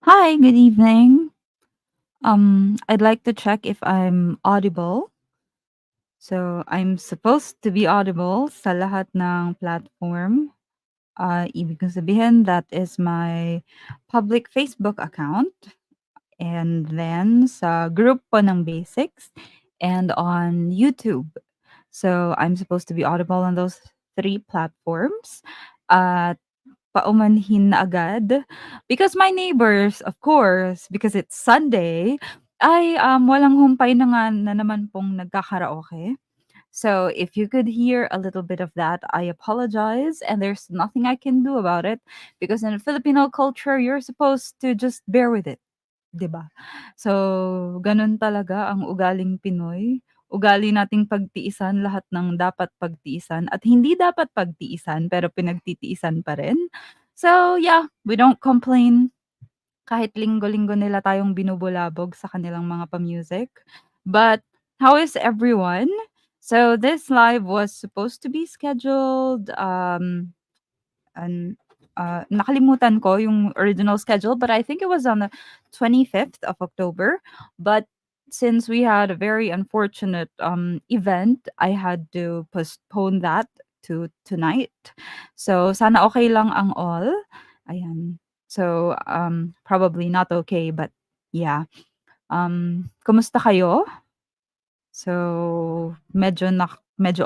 Hi, good evening. I'd like to check if I'm audible. So, I'm supposed to be audible sa lahat ng platform. Ibig kong sabihin, that is my public Facebook account. And then sa group po ng basics and on YouTube. So, I'm supposed to be audible on those three platforms. At paumanhin na agad because my neighbors, of course, because it's Sunday, ay, walang humpay na naman pong nagkakaraoke. So if you could hear a little bit of that, I apologize, and there's nothing I can do about it because in Filipino culture, you're supposed to just bear with it, 'di ba? So, gano'n talaga ang ugaling Pinoy. Ugali nating pagtiisan lahat ng dapat pagtiisan at hindi dapat pagtiisan pero pinagtitiisan pa rin. So, yeah, we don't complain kahit linggo-linggo nila tayong binubulabog sa kanilang mga pa-music. But how is everyone? So, this live was supposed to be scheduled, an nakalimutan ko yung original schedule, but I think it was on the 25th of October. But since we had a very unfortunate event, I had to postpone that to tonight. So sana okay lang ang all. Ayan. So probably not okay, but yeah. Kumusta kayo? So medyo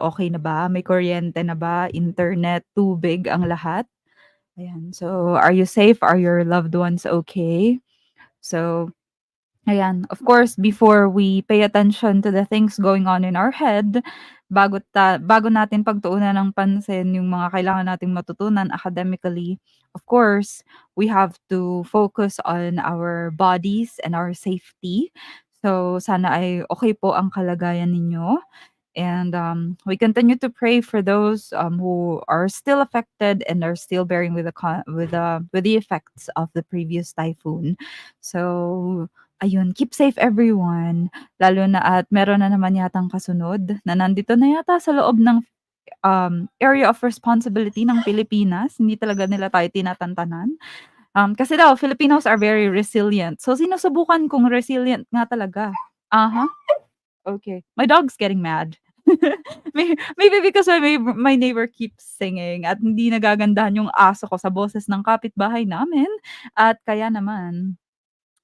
okay na ba? May kuryente na ba? Internet, tubig, ang lahat? Ayan. So, are you safe? Are your loved ones okay? So, ayan. Of course, before we pay attention to the things going on in our head, bago natin pagtuunan ng pansin yung mga kailangan nating matutunan academically, of course, we have to focus on our bodies and our safety. So, sana ay okay po ang kalagayan ninyo. And we continue to pray for those who are still affected and are still bearing with with the effects of the previous typhoon. So, ayun, keep safe everyone. Lalo na at meron na naman yatang kasunod na nandito na yata sa loob ng area of responsibility ng Pilipinas. Hindi talaga nila tayo tinatantanan. Kasi daw Filipinos are very resilient. So sinusubukan kong resilient nga talaga. Aha. Okay. My dog's getting mad. Maybe because my neighbor keeps singing at hindi nagagandahan yung aso ko sa boses ng kapitbahay namin at kaya naman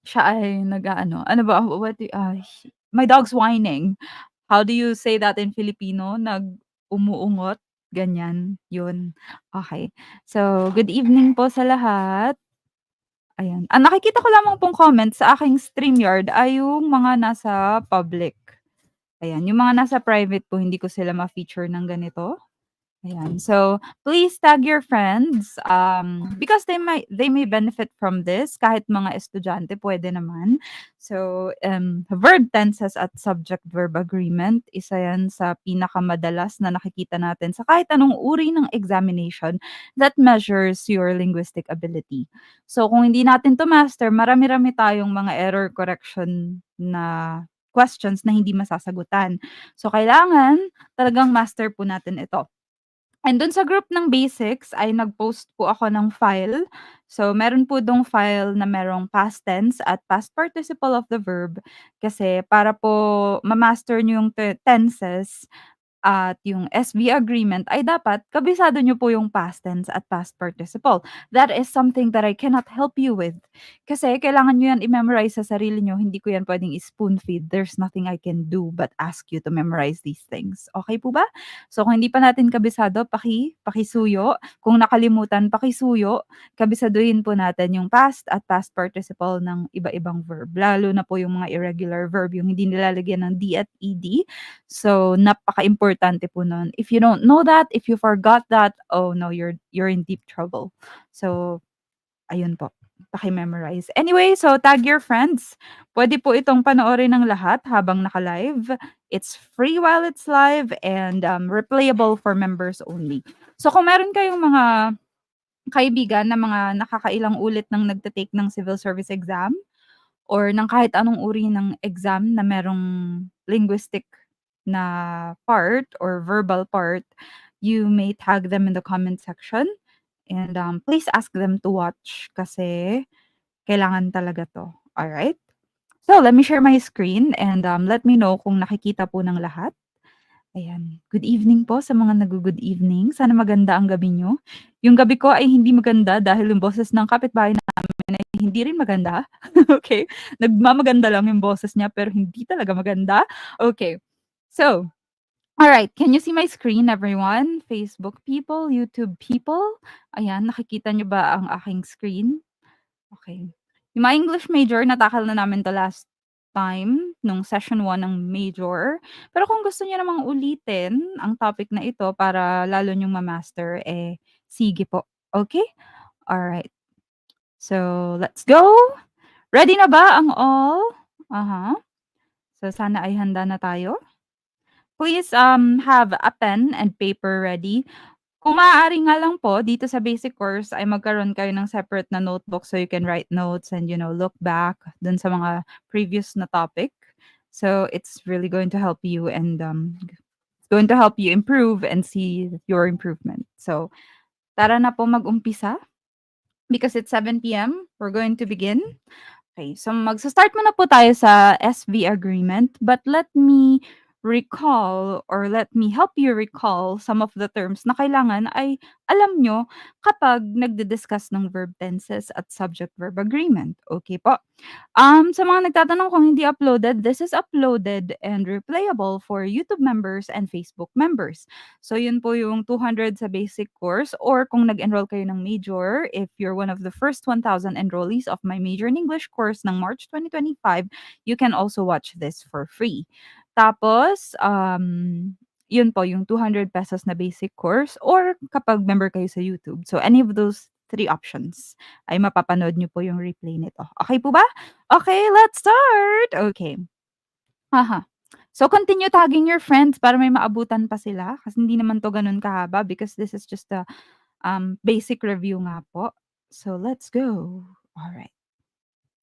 siya ay nag-aano, ano ba, my dog's whining. How do you say that in Filipino? Umuungot, ganyan, yun. Okay. So, good evening po sa lahat. Ayan. Ang nakikita ko lamang pong comment sa aking StreamYard ay yung mga nasa public. Ayan, yung mga nasa private po hindi ko sila ma-feature ng ganito. Ayan. So, please tag your friends, because they may benefit from this kahit mga estudyante pwede naman. So, verb tenses at subject-verb agreement, isa yan sa pinakamadalas na nakikita natin sa kahit anong uri ng examination that measures your linguistic ability. So, kung hindi natin 'to master, marami-rami tayong mga error correction na questions na hindi masasagutan. So, kailangan talagang master po natin ito. And dun sa group ng basics ay nag-post po ako ng file. So, meron po dong file na merong past tense at past participle of the verb kasi para po ma-master niyo yung tenses at yung SB agreement ay dapat kabisado niyo po yung past tense at past participle. That is something that I cannot help you with. Kasi kailangan niyo yan i-memorize sa sarili niyo, hindi ko yan pwedeng i-spoon feed. There's nothing I can do but ask you to memorize these things. Okay po ba? So kung hindi pa natin kabisado, pakisuyo. Kung nakalimutan, pakisuyo. Kabisaduhin po natin yung past at past participle ng iba-ibang verb. Lalo na po yung mga irregular verb, yung hindi nilalagyan ng D at ED. So, napaka-importante po nun. If you don't know that, if you forgot that, oh no, you're in deep trouble. So, ayun po, paki-memorize. Anyway, so tag your friends. Puwede po itong panoorin ng lahat habang naka-live. It's free while it's live and, replayable for members only. So, kung meron kayong mga kaibigan na mga nakakailang ulit ng nagte-take ng civil service exam or ng kahit anong uri ng exam na merong linguistic na part or verbal part, you may tag them in the comment section and please ask them to watch kasi Kailangan talaga 'to, alright? So, let me share my screen and, let me know kung nakikita po ng lahat. Ayan, good evening po sa mga naggo-good evening. Sana maganda ang gabi niyo. Yung gabi ko ay hindi maganda dahil yung boses ng kapitbahay namin ay hindi rin maganda, okey. Nagmamaganda lang yung boses niya pero hindi talaga maganda. Okey. So, alright, can you see my screen everyone? Facebook people, YouTube people? Ayan, nakikita niyo ba ang aking screen? Okey. Yung mga English major natakal na namin 'to last time nung session 1 ng major. Pero kung gusto niyo namang ulitin ang topic na ito para lalo niyong ma-master, eh, sige po, okey? Alright. So, let's go. Ready na ba ang all? So, sana ay handa na tayo. Please, have a pen and paper ready. Kung maaari nga lang po dito sa basic course ay magkaroon kayo ng separate na notebook so you can write notes and, look back dun sa mga previous na topic. So, it's really going to help you and, it's going to help you improve and see your improvement. So, tara na po mag-umpisa because it's 7 p.m. We're going to begin. Okay, so magsa-start muna po tayo sa SV agreement, but let me recall or let me help you recall some of the terms na kailangan ay alam nyo kapag nagdi-discuss ng verb tenses at subject-verb agreement. Okay po? Sa mga nagtatanong kung hindi uploaded, this is uploaded and replayable for YouTube members and Facebook members. So, yun po yung 200 sa basic course or kung nag-enroll kayo ng major, if you're one of the first 1,000 enrollees of my major in English course ng March 2025, you can also watch this for free. Tapos, yun po yung 200 pesos na basic course or kapag member kayo sa YouTube. So, any of those 3 options ay mapapanood niyo po yung replay nito. Okey po ba? Okay, let's start! Okay. So, continue tagging your friends para may maabutan pa sila kasi hindi naman 'to gano'n kahaba because this is just a, basic review nga po. So, let's go. Alright.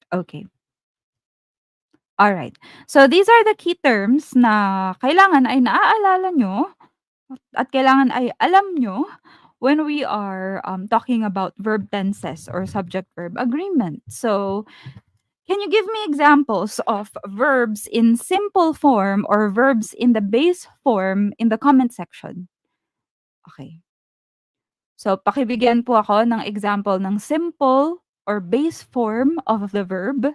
Okay. Alright. So, these are the key terms na kailangan ay naaalala niyo at kailangan ay alam nyo when we are, talking about verb tenses or subject-verb agreement. So, can you give me examples of verbs in simple form or verbs in the base form in the comment section? Okay. So, pakibigyan po ako ng example ng simple or base form of the verb.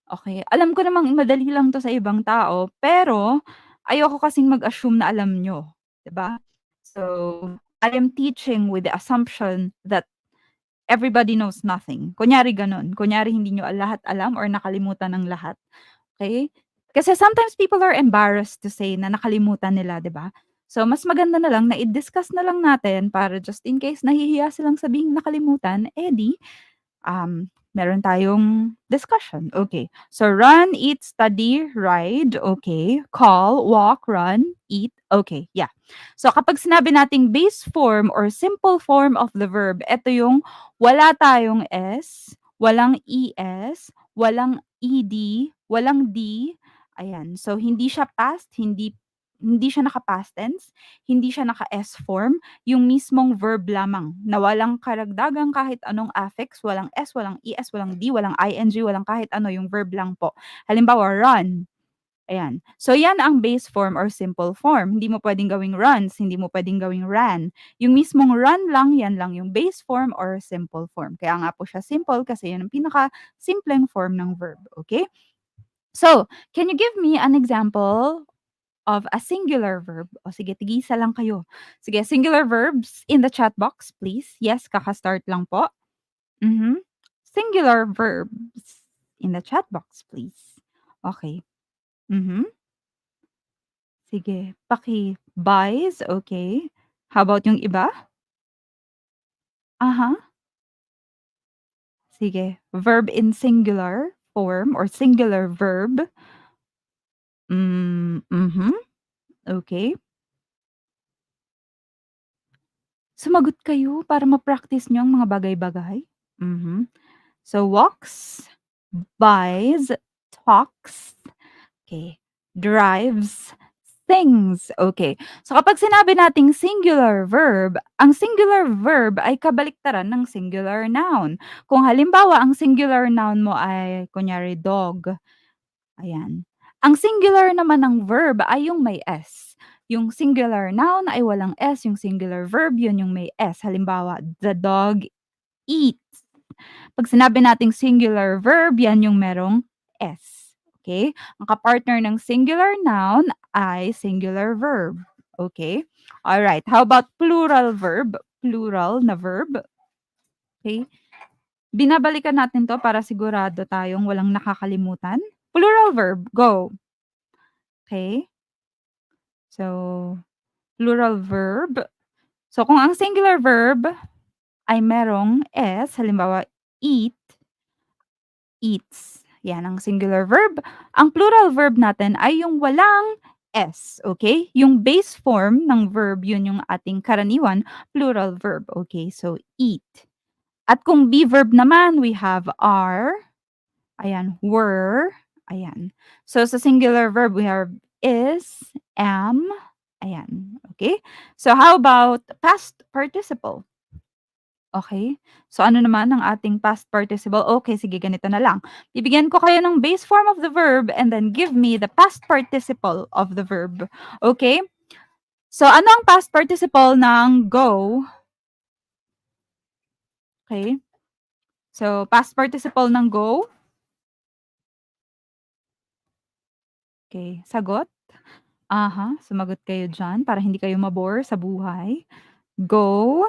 Okay. Alam ko namang madali lang 'to sa ibang tao, pero ayoko kasing mag-assume na alam niyo, 'di ba? So, I am teaching with the assumption that everybody knows nothing. Kunyari gano'n. Kunyari hindi niyo lahat alam or nakalimutan ng lahat, okey? Kasi sometimes people are embarrassed to say na nakalimutan nila, 'di ba? So, mas maganda na lang na i-discuss na lang natin para just in case nahihiya silang sabihing nakalimutan, eh, di meron tayong discussion. Okay. So, run, eat, study, ride. Okay. Call, walk, run, eat. Okay. Yeah. So, kapag sinabi nating base form or simple form of the verb, ito yung wala tayong S, walang ES, walang ED, walang D. Ayan. So, hindi siya past, hindi hindi siya naka-past tense, hindi siya naka-S form, yung mismong verb lamang na walang karagdagang kahit anong affix, walang S, walang ES, walang D, walang ing, walang kahit ano, yung verb lang po. Halimbawa, run, ayan. So, yan ang base form or simple form. Hindi mo puwedeng gawing runs, hindi mo puwedeng gawing ran. Yung mismong run lang, yan lang yung base form or simple form. Kaya nga po siya simple kasi yan ang pinaka-simpleng form ng verb, okay? So, can you give me an example of a singular verb? O sige, tig-isa lang kayo. Sige, singular verbs in the chat box, please. Yes, kaka-start lang po. Singular verbs in the chat box, please. Okay. Sige, paki-buys, okay. How about yung iba? Aha. Sige, verb in singular form or singular verb. Okay. Sumagot kayo para ma-practice niyo ang mga bagay-bagay. Mhm. So, walks, buys, talks, okay, drives, things. Okay. So kapag sinabi nating singular verb, ang singular verb ay kabaliktaran ng singular noun. Kung halimbawa ang singular noun mo ay kunyari dog, ayan. Ang singular naman ng verb ay yung may S. Yung singular noun ay walang S, yung singular verb yun yung may S. Halimbawa, the dog eats. 'Pag sinabi nating singular verb, yan yung merong S, okay? Ang ka-partner ng singular noun ay singular verb, okay? Alright, how about plural verb? Plural na verb, okay? Binabalikan natin 'to para sigurado tayong walang nakakalimutan. Plural verb, go. Okay? So, plural verb. So, kung ang singular verb ay merong S, halimbawa, eat, eats. Yan ang singular verb. Ang plural verb natin ay yung walang S, okay? Yung base form ng verb, yun yung ating karaniwan plural verb, okay? So, eat. At kung be verb naman, we have are, ayan, were, ayan. So, sa singular verb, we have is, am, ayan, okay? So, how about past participle? Okay. So, ano naman ang ating past participle? Okay, sige ganito na lang. Bibigyan ko kayo ng base form of the verb and then give me the past participle of the verb. Okay? So, ano ang past participle ng go? Okay. So, past participle ng go? Okay, sagot? Aha, sumagot kayo diyan para hindi kayo ma-bore sa buhay. Go.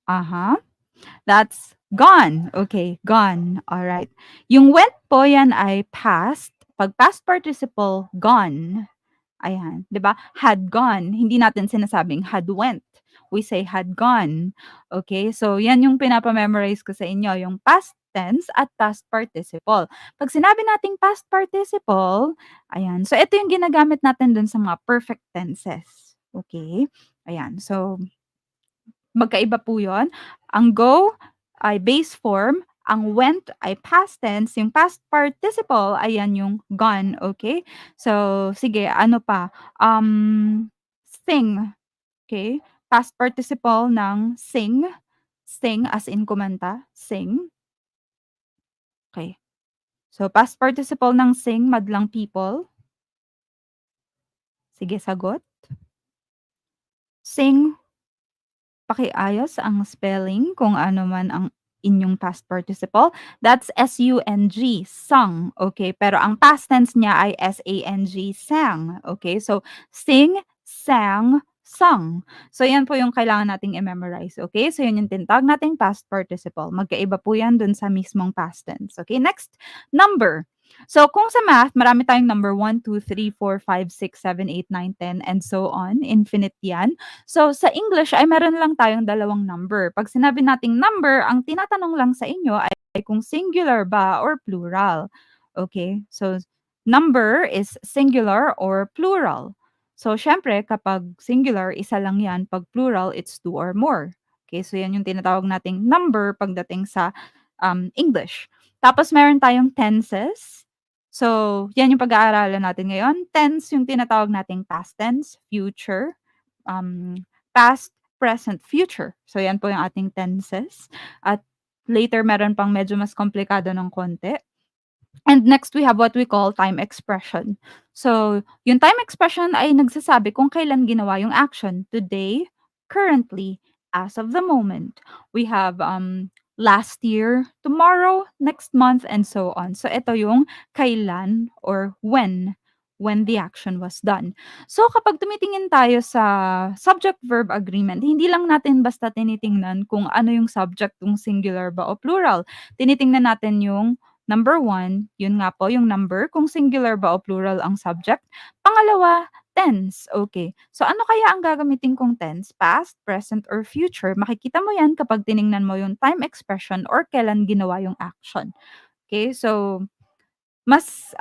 Aha. That's gone. Okay, gone. Alright. Yung went po yan ay past. 'Pag past participle, gone. Ayan, 'di ba? Had gone, hindi natin sinasabing had went. We say had gone. Okay, so yan yung pinapa-memorize ko sa inyo, yung past tense at past participle. 'Pag sinabi nating past participle, ayan, so ito yung ginagamit natin dun sa mga perfect tenses. Okay? Ayan, so magkaiba po yun. Ang go ay base form, ang went ay past tense, yung past participle, ayan yung gone, okay? So, sige, ano pa? Sing, okay? Past participle ng sing, sing as in kumanta, sing. Okay. So, past participle ng sing, madlang people. Sige, sagot. Sing, pakiayos ang spelling kung ano man ang inyong past participle. That's S-U-N-G, sung, okay? Pero ang past tense niya ay S-A-N-G, sang, okay? So, sing, sang, sung. So, yan po yung kailangan nating i-memorize, okay? So, yun yung tinatawag nating past participle. Magkaiba po yan dun sa mismong past tense, okay? Next, number. So, kung sa math, marami tayong number 1, 2, 3, 4, 5, 6, 7, 8, 9, 10, and so on. Infinite yan. So, sa English ay meron lang tayong dalawang number. 'Pag sinabi nating number, ang tinatanong lang sa inyo ay kung singular ba or plural. Okay? So, number is singular or plural. So, siyempre kapag singular, isa lang 'yan. 'Pag plural, it's two or more. Okay? So, 'yan yung tinatawag nating number pagdating sa, English. Tapos meron tayong tenses. So, 'yan yung pag-aaralan natin ngayon. Tense yung tinatawag nating past tense, future, past, present, future. So, yan po yung ating tenses. At later, meron pang medyo mas komplikado ng konti. And next, we have what we call time expression. So, yung time expression ay nagsasabi kung kailan ginawa yung action. Today, currently, as of the moment. We have last year, tomorrow, next month, and so on. So, ito yung kailan or when the action was done. So, kapag tumitingin tayo sa subject-verb agreement, hindi lang natin basta tinitingnan kung ano yung subject, kung singular ba o plural. Tinitingnan natin yung number 1, yun nga po yung number, kung singular ba o plural ang subject. Pangalawa, tense, okay. So, ano kaya ang gagamitin kong tense? Past, present, or future? Makikita mo yan kapag tiningnan mo yung time expression or kailan ginawa yung action. Okay, so mas,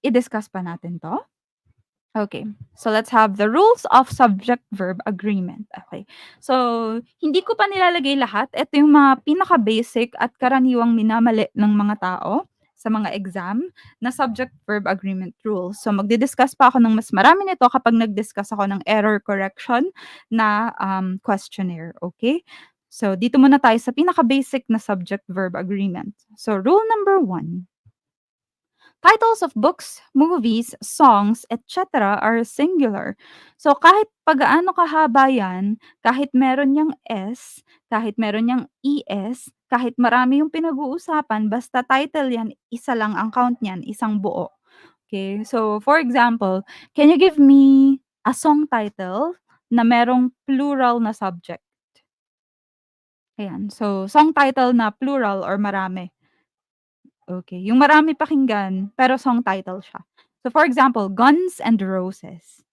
i-discuss pa natin 'to. Okay, so let's have the rules of subject-verb agreement. Okay. So, hindi ko pa nilalagay lahat. Ito yung mga pinaka-basic at karaniwang minamali ng mga tao. sa mga exam na subject-verb agreement rule. So, magdi-discuss pa ako ng mas marami nito kapag nag-discuss ako ng error correction na, questionnaire, okay? So, dito muna tayo sa pinaka-basic na subject-verb agreement. So, rule number 1. Titles of books, movies, songs, etc. are singular. So, kahit pagaano kahaba yan, kahit meron niyang S, kahit meron niyang ES, kahit marami yung pinag-uusapan, basta title yan, isa lang ang count niyan, isang buo. Okay? So, for example, can you give me a song title na merong plural na subject? Ayan. So, song title na plural or marami. Okay, yung marami pakinggan, pero song title siya. So, for example, Guns and Roses.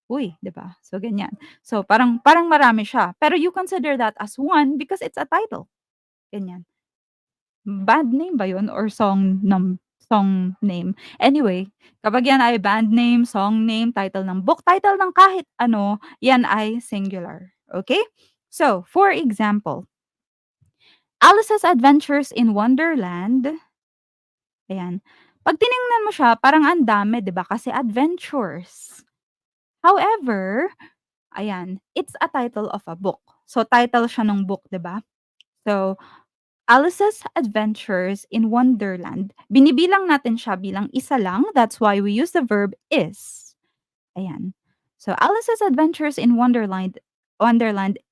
Uy, 'di ba? So, ganyan. So, parang parang marami siya, pero you consider that as one because it's a title, ganyan. Band name ba yun or song name? Anyway, kapag yan ay band name, song name, title ng book, title ng kahit ano, yan ay singular, okay? So, for example, Alice's Adventures in Wonderland. Ayan. 'Pag tiningnan mo siya parang ang dami 'di ba kasi adventures. However, ayan, it's a title of a book. So, title siya ng book 'di ba? So, Alice's Adventures in Wonderland, binibilang natin siya bilang isa lang, that's why we use the verb is. Ayan. So, Alice's Adventures in Wonderland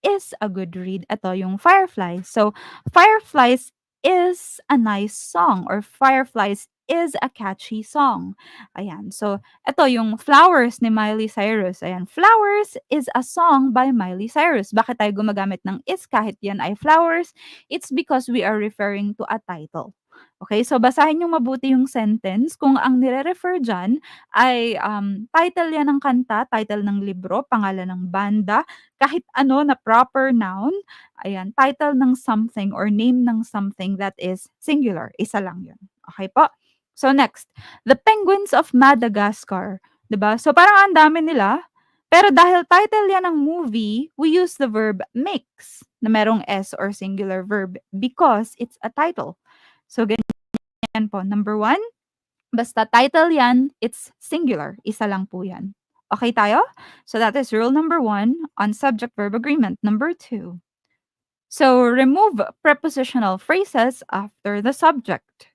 is a good read. Ito yung Fireflies. So, Fireflies is a nice song or Fireflies is a catchy song. Ayan. So, ito yung Flowers ni Miley Cyrus. Ayan. Flowers is a song by Miley Cyrus. Bakit tayo gumagamit ng is kahit yan ay flowers? It's because we are referring to a title. Okay, so basahin yung mabuti yung sentence kung ang nire-refer diyan ay, title 'yan ng kanta, title ng libro, pangalan ng banda, kahit ano na proper noun, ayan, title ng something or name ng something that is singular, isa lang 'yun, okey po? So next, The Penguins of Madagascar, 'di ba? So parang ang dami nila, pero dahil title 'yan ng movie, we use the verb makes na merong S or singular verb because it's a title. So ganyan po, number 1. Basta title 'yan, it's singular, isa lang po 'yan. Okey tayo? So that is rule number 1 on subject-verb agreement. Number 2, so remove prepositional phrases after the subject.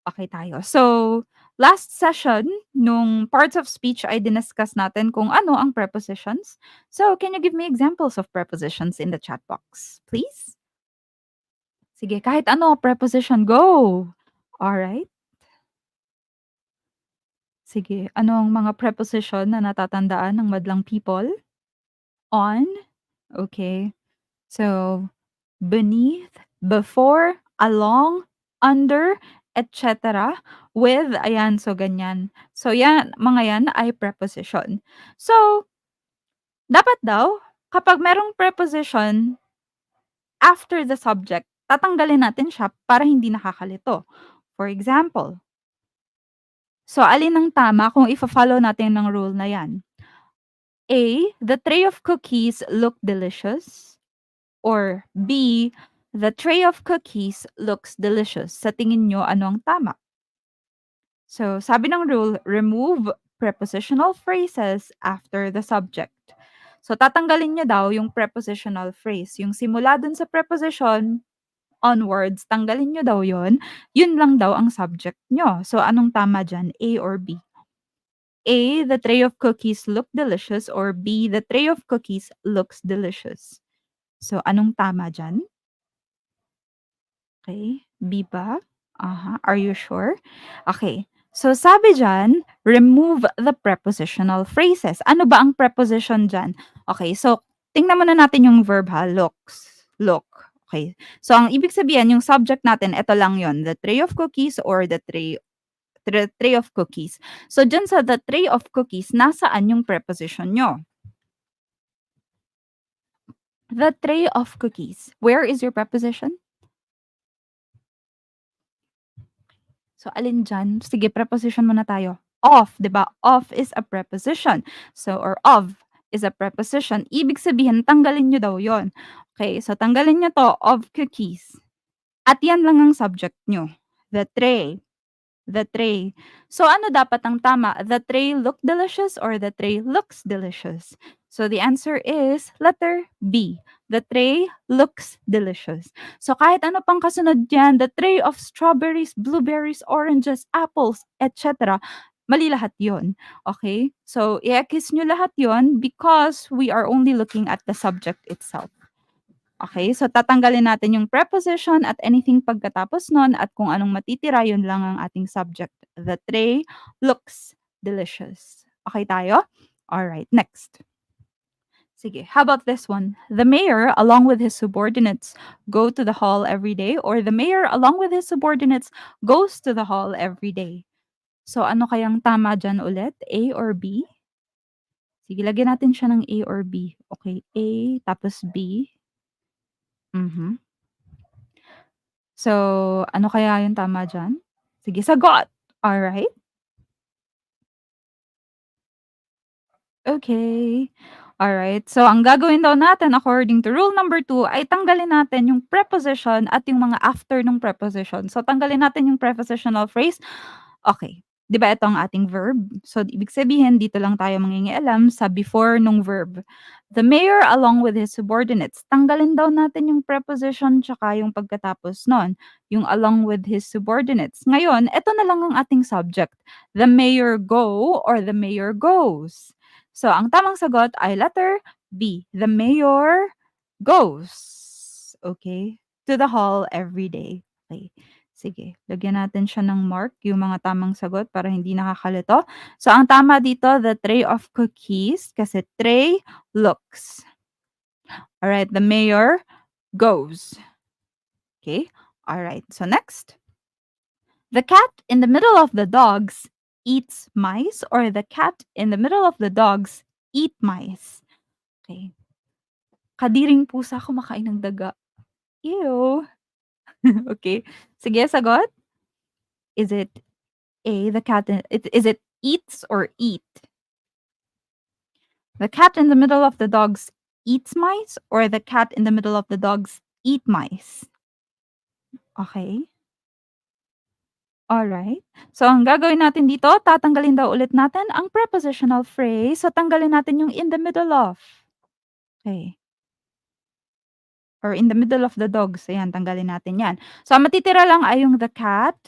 Okey tayo. So, last session nung parts of speech ay diniscuss natin kung ano ang prepositions. So, can you give me examples of prepositions in the chat box, please? Sige, kahit ano, preposition, go! Alright. Sige, anong mga preposition na natatandaan ng madlang people? On, okay. So, beneath, before, along, under, etc. With, ayan, so ganyan. So, yan, mga yan ay preposition. So, dapat daw, kapag merong preposition after the subject, tatanggalin natin siya para hindi nakakalito. For example, so alin ang tama kung ifa-follow natin ng rule na yan? A, the tray of cookies look delicious. Or B, the tray of cookies looks delicious. Sa tingin nyo, ano ang tama? So, sabi ng rule, remove prepositional phrases after the subject. So, tatanggalin nyo daw yung prepositional phrase. Yung simula dun sa preposition, onwards, tanggalin nyo daw yon. Yun lang daw ang subject nyo. So, anong tama dyan? A or B? A, the tray of cookies look delicious, or B, the tray of cookies looks delicious. So, anong tama dyan? Okay, B ba? Are you sure? Okay. So, sabi diyan, remove the prepositional phrases. Ano ba ang preposition diyan? Okay, so tingnan muna natin yung verb ha, looks. Look. Okay. So, ang ibig sabihin, yung subject natin, ito lang yon, the tray of cookies or the tray of cookies. So, diyan sa the tray of cookies, nasaan yung preposition nyo? The tray of cookies. Where is your preposition? So, alin diyan? Sige, preposition muna tayo. Of, 'di ba? Of is a preposition. So, or of is a preposition. Ibig sabihin, tanggalin nyo daw yon. Okay, so tanggalin nyo to, of cookies. At yan lang ang subject nyo. The tray. The tray. So ano dapat ang tama? The tray look delicious or the tray looks delicious? So the answer is letter B. The tray looks delicious. So kahit ano pang kasunod diyan, the tray of strawberries, blueberries, oranges, apples, etc. Mali lahat 'yon. Okay? So i-kiss nyo lahat 'yon because we are only looking at the subject itself. Okay, so tatanggalin natin yung preposition at anything pagkatapos nun at kung anong matitira yun lang ang ating subject. The tray looks delicious. Okay tayo? Alright, next. Sige, how about this one? The mayor, along with his subordinates, go to the hall every day, or the mayor, along with his subordinates, goes to the hall every day. So ano kayang tama dyan ulit? A or B? Sige, lagyan natin siya ng A or B. Okay, A, tapos B. Mhm. So, ano kaya yung tama diyan? Sige, sagot! Alright, okay. Alright, so ang gagawin daw natin according to rule number 2 ay tanggalin natin yung preposition at yung mga after nung preposition. So, tanggalin natin yung prepositional phrase. Okay, 'di ba ito ang ating verb? So, ibig sabihin dito lang tayo mangingialam sa before nung verb. The mayor along with his subordinates. Tanggalin daw natin yung preposition tsaka yung pagkatapos nun, yung along with his subordinates. Ngayon, eto na lang ang ating subject. The mayor go or the mayor goes. So, ang tamang sagot ay letter B. The mayor goes. Okay? To the hall every day. Okay. Sige, lagyan natin siya ng mark, yung mga tamang sagot para hindi nakakalito. So, ang tama dito, the tray of cookies, kasi tray looks. Alright, the mayor goes. Okay? Alright, so next. The cat in the middle of the dogs eats mice, or the cat in the middle of the dogs eat mice. Okay. Kadiring pusa kumakain ng daga. Ew. Okay. Sige, sagot. Is it A, the cat is it eats or eat? The cat in the middle of the dogs eats mice, or the cat in the middle of the dogs eat mice? Okay. Alright. So, ang gagawin natin dito, tatanggalin daw ulit natin ang prepositional phrase. So, tanggalin natin yung in the middle of. Okay. Or in the middle of the dogs. Ayan, tanggalin natin yan. So, ang matitira lang ay yung the cat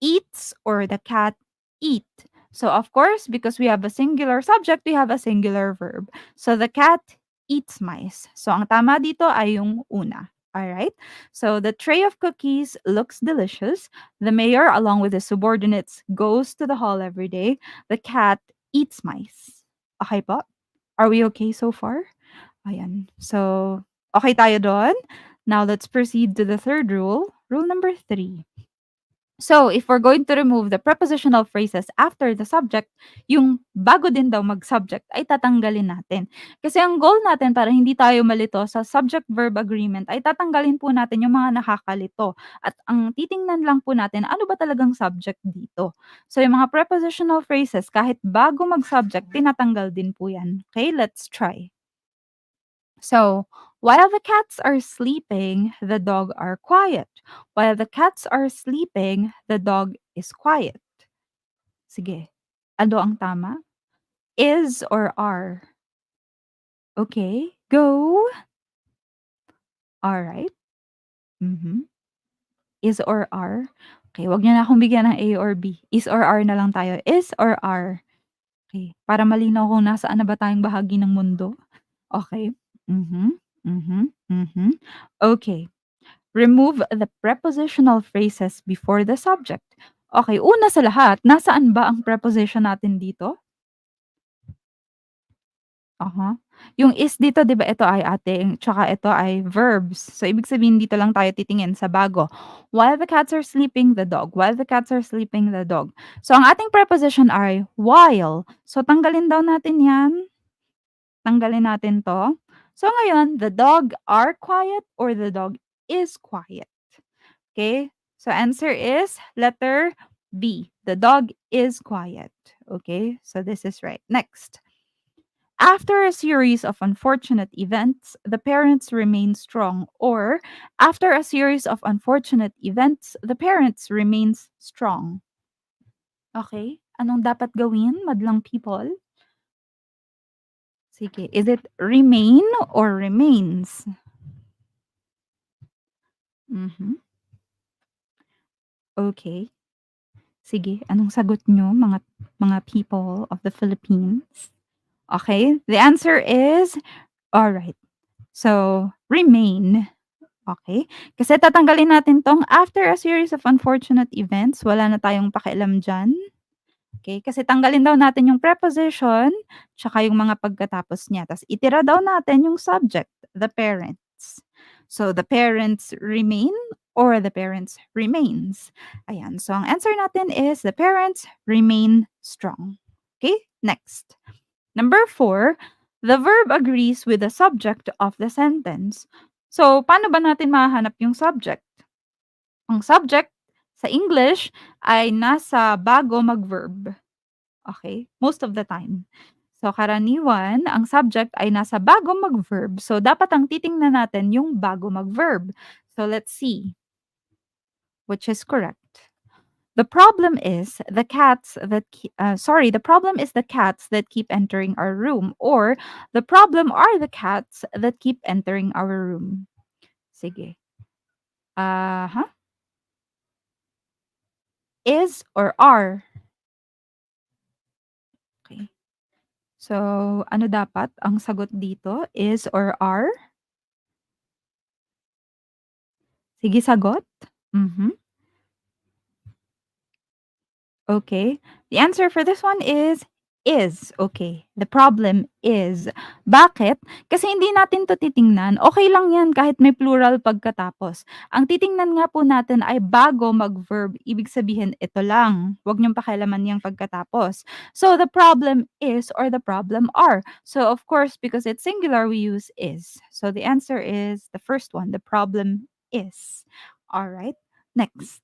eats or the cat eat. So, of course, because we have a singular subject, we have a singular verb. So, the cat eats mice. So, ang tama dito ay yung una. Alright? So, the tray of cookies looks delicious. The mayor, along with his subordinates, goes to the hall every day. The cat eats mice. Okay po? Are we okay so far? Ayan. So, okay tayo doon. Now, let's proceed to the third rule. Rule number 3. So, if we're going to remove the prepositional phrases after the subject, yung bago din daw mag-subject ay tatanggalin natin. Kasi ang goal natin para hindi tayo malito sa subject-verb agreement ay tatanggalin po natin yung mga nakakalito. At ang titingnan lang po natin, ano ba talagang subject dito? So, yung mga prepositional phrases, kahit bago mag-subject, tinatanggal din po yan. Okay, let's try. So, while the cats are sleeping, the dog are quiet. While the cats are sleeping, the dog is quiet. Sige. Ano ang tama? Is or are? Okay. Go. Alright. Mhm. Is or are? Okay, wag niyo na akong bigyan ng A or B. Is or are na lang tayo. Is or are? Okay, para malinaw kung nasaan na ba tayong bahagi ng mundo. Okay. Mhm. Mhm. Mhm. Okay. Remove the prepositional phrases before the subject. Okay, una sa lahat, nasaan ba ang preposition natin dito? Yung is dito 'di ba ito ay ating tsaka ito ay verbs. So, ibig sabihin dito lang tayo titingin sa bago. While the cats are sleeping, the dog. While the cats are sleeping, the dog. So, ang ating preposition ay while. So, tanggalin daw natin 'yan. Tanggalin natin 'to. So, ngayon, the dog are quiet or the dog is quiet. Okay? So, answer is letter B. The dog is quiet. Okay? So, this is right. Next. After a series of unfortunate events, the parents remain strong. Or after a series of unfortunate events, the parents remains strong. Okay? Anong dapat gawin, madlang people? Sige. Is it remain or remains? Mhm. Okay. Sige, anong sagot nyo, mga people of the Philippines? Okay, the answer is alright. So, remain. Okay? Kasi tatanggalin natin 'tong after a series of unfortunate events, wala na tayong pakialam diyan. Okay, kasi tanggalin daw natin yung preposition, tsaka yung mga pagkatapos niya. Tas itira daw natin yung subject, the parents. So, the parents remain or the parents remains. Ayan. So, ang answer natin is the parents remain strong. Okay? Next. Number 4, the verb agrees with the subject of the sentence. So, paano ba natin mahahanap yung subject? Ang subject sa English ay nasa bago mag-verb. Okay? Most of the time. So, karaniwan, ang subject ay nasa bago mag-verb. So, dapat ang titingnan natin yung bago mag-verb. So, let's see which is correct. The problem is the cats that the problem is the cats that keep entering our room, or the problem are the cats that keep entering our room. Sige. Huh? Is or are? Okay. So, ano dapat ang sagot dito? Is or are? Sige, sagot. Mhm. Okay. The answer for this one is. Okay. The problem is. Bakit? Kasi hindi natin 'to titingnan. Okay lang 'yan kahit may plural pagkatapos. Ang titingnan nga po natin ay bago mag-verb. Ibig sabihin, ito lang. Huwag niyong pakialaman yang pagkatapos. So, the problem is or the problem are. So, of course, because it's singular, we use is. So, the answer is the first one. The problem is. All right. Next.